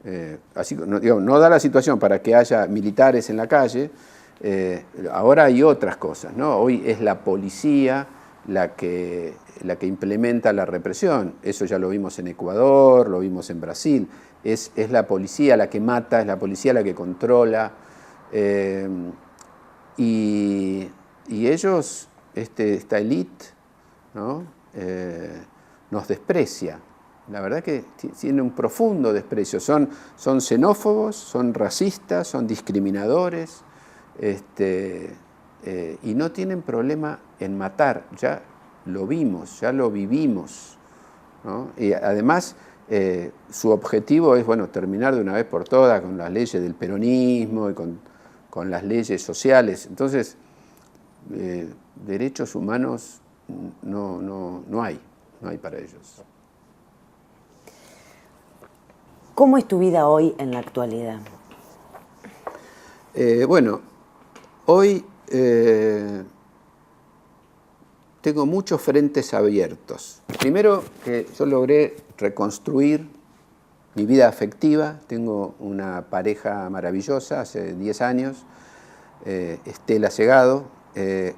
no da la situación para que haya militares en la calle. Ahora hay otras cosas, ¿no? Hoy es la policía la que implementa la represión. Eso ya lo vimos en Ecuador, lo vimos en Brasil. Es la policía la que mata, es la policía la que controla. Y ellos, esta élite, ¿no? Nos desprecia. La verdad que tiene un profundo desprecio. Son xenófobos, son racistas, son discriminadores, y no tienen problema en matar. Ya lo vimos, ya lo vivimos, ¿no? Y además, su objetivo es, bueno, terminar de una vez por todas con las leyes del peronismo y con las leyes sociales. Entonces, derechos humanos no hay para ellos. ¿Cómo es tu vida hoy en la actualidad? Bueno, hoy tengo muchos frentes abiertos. Primero, que yo logré reconstruir mi vida afectiva. Tengo una pareja maravillosa, hace 10 años, Estela Segado,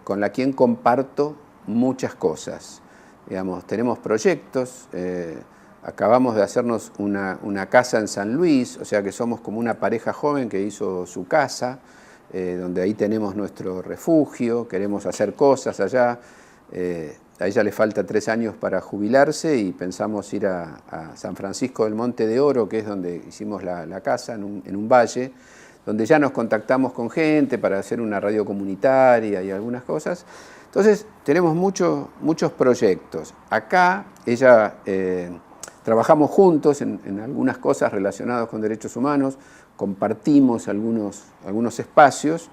con la quien comparto muchas cosas. Digamos, tenemos proyectos, acabamos de hacernos una casa en San Luis, o sea que somos como una pareja joven que hizo su casa, donde ahí tenemos nuestro refugio, queremos hacer cosas allá. A ella le falta 3 años para jubilarse y pensamos ir a San Francisco del Monte de Oro, que es donde hicimos la casa, en un valle, donde ya nos contactamos con gente para hacer una radio comunitaria y algunas cosas. Entonces, tenemos muchos proyectos. Acá, ella, trabajamos juntos en algunas cosas relacionadas con derechos humanos, compartimos algunos espacios.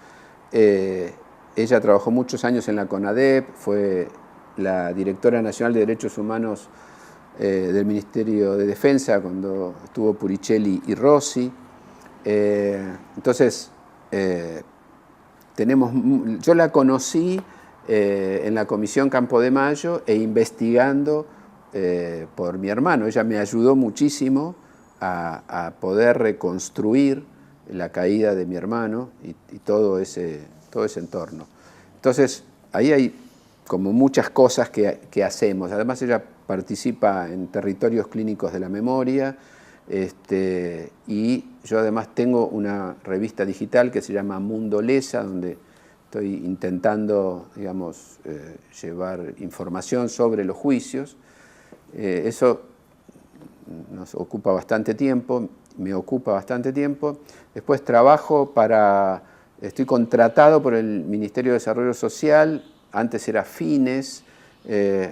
Ella trabajó muchos años en la CONADEP, fue la directora nacional de Derechos Humanos del Ministerio de Defensa cuando estuvo Puricelli y Rossi. Entonces, yo la conocí en la Comisión Campo de Mayo e investigando por mi hermano. Ella me ayudó muchísimo a poder reconstruir la caída de mi hermano y todo ese entorno. Entonces, ahí hay como muchas cosas que hacemos. Además, ella participa en territorios clínicos de la memoria, y yo además tengo una revista digital que se llama Mundo Lesa, donde estoy intentando, digamos, llevar información sobre los juicios. Eso nos ocupa bastante tiempo, me ocupa bastante tiempo. Después estoy contratado por el Ministerio de Desarrollo Social, antes era Fines,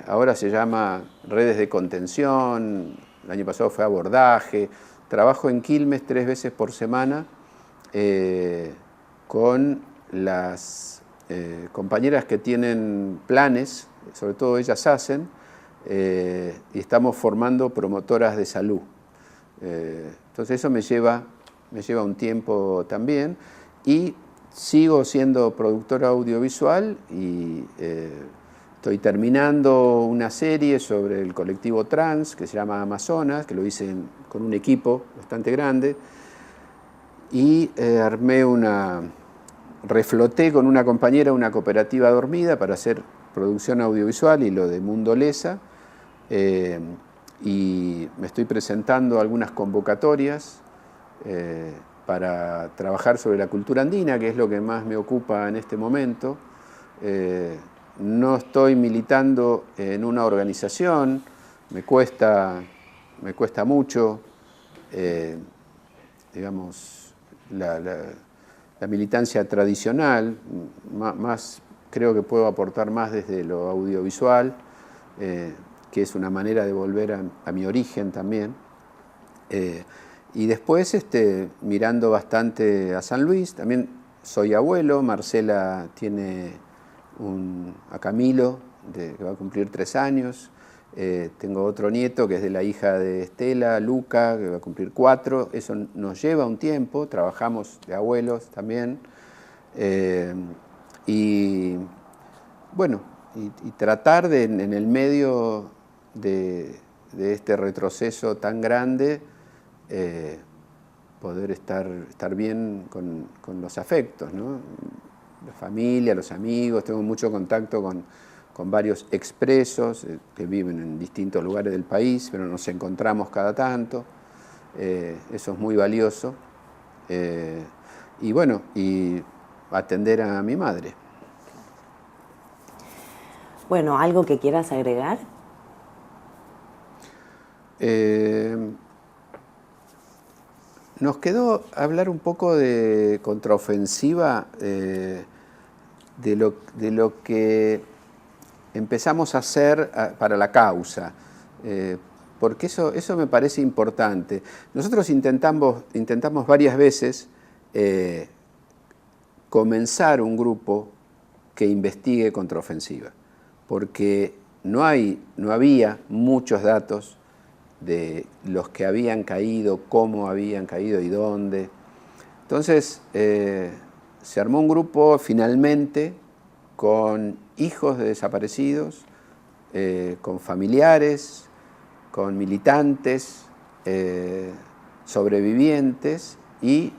ahora se llama Redes de Contención, el año pasado fue Abordaje. Trabajo en Quilmes 3 veces por semana con las compañeras que tienen planes, sobre todo ellas hacen, y estamos formando promotoras de salud. Entonces eso me lleva un tiempo también, y sigo siendo productora audiovisual y estoy terminando una serie sobre el colectivo trans que se llama Amazonas, que lo hice con un equipo bastante grande, y refloté con una compañera una cooperativa dormida para hacer producción audiovisual y lo de Mundo Lesa, y me estoy presentando algunas convocatorias para trabajar sobre la cultura andina, que es lo que más me ocupa en este momento. No estoy militando en una organización, me cuesta mucho, digamos, la militancia tradicional. Creo que puedo aportar más desde lo audiovisual, que es una manera de volver a mi origen también. Y después, mirando bastante a San Luis, también soy abuelo. Marcela tiene a Camilo, que va a cumplir 3 años. Tengo otro nieto que es de la hija de Estela, Luca, que va a cumplir 4. Eso nos lleva un tiempo, trabajamos de abuelos también. Y bueno, y tratar en el medio de de este retroceso tan grande, poder estar bien con los afectos, ¿no? La familia, los amigos. Tengo mucho contacto con varios expresos que viven en distintos lugares del país, pero nos encontramos cada tanto. Eso es muy valioso. Y bueno, y atender a mi madre. Bueno, ¿algo que quieras agregar? Nos quedó hablar un poco de contraofensiva, de lo que empezamos a hacer para la causa, porque eso me parece importante. Nosotros intentamos varias veces comenzar un grupo que investigue contraofensiva, porque no había muchos datos de los que habían caído, cómo habían caído y dónde. Entonces se armó un grupo finalmente con hijos de desaparecidos, con familiares, con militantes, sobrevivientes y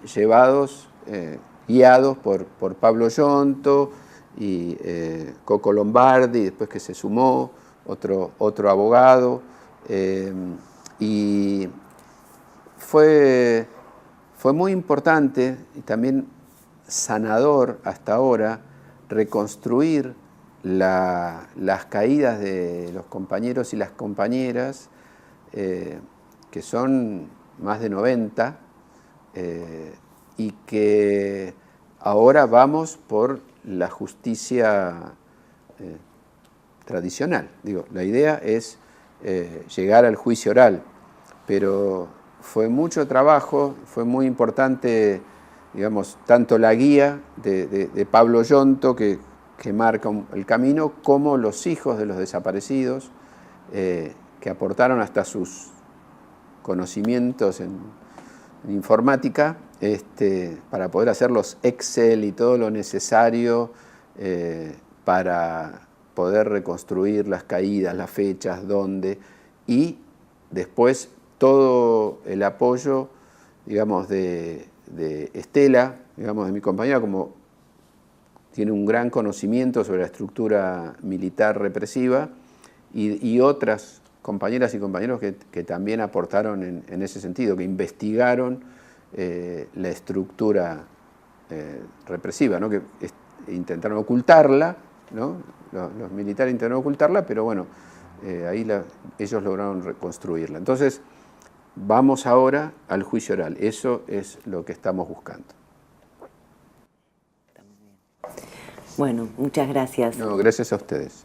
guiados por Pablo Yonto y Coco Lombardi, después que se sumó otro abogado. Y fue muy importante y también sanador hasta ahora reconstruir las caídas de los compañeros y las compañeras, que son más de 90, y que ahora vamos por la justicia tradicional. Digo, la idea es llegar al juicio oral, pero fue mucho trabajo, fue muy importante, digamos, tanto la guía de Pablo Yonto, que marca el camino, como los hijos de los desaparecidos, que aportaron hasta sus conocimientos en informática, para poder hacer los Excel y todo lo necesario para poder reconstruir las caídas, las fechas, dónde, y después todo el apoyo, digamos, de Estela, digamos, de mi compañera, como tiene un gran conocimiento sobre la estructura militar represiva, y otras compañeras y compañeros que también aportaron en ese sentido, que investigaron la estructura represiva, ¿no? Que intentaron ocultarla, ¿no? Los militares intentaron ocultarla, pero bueno, ahí ellos lograron reconstruirla. Entonces, vamos ahora al juicio oral. Eso es lo que estamos buscando. Bueno, muchas gracias. No, gracias a ustedes.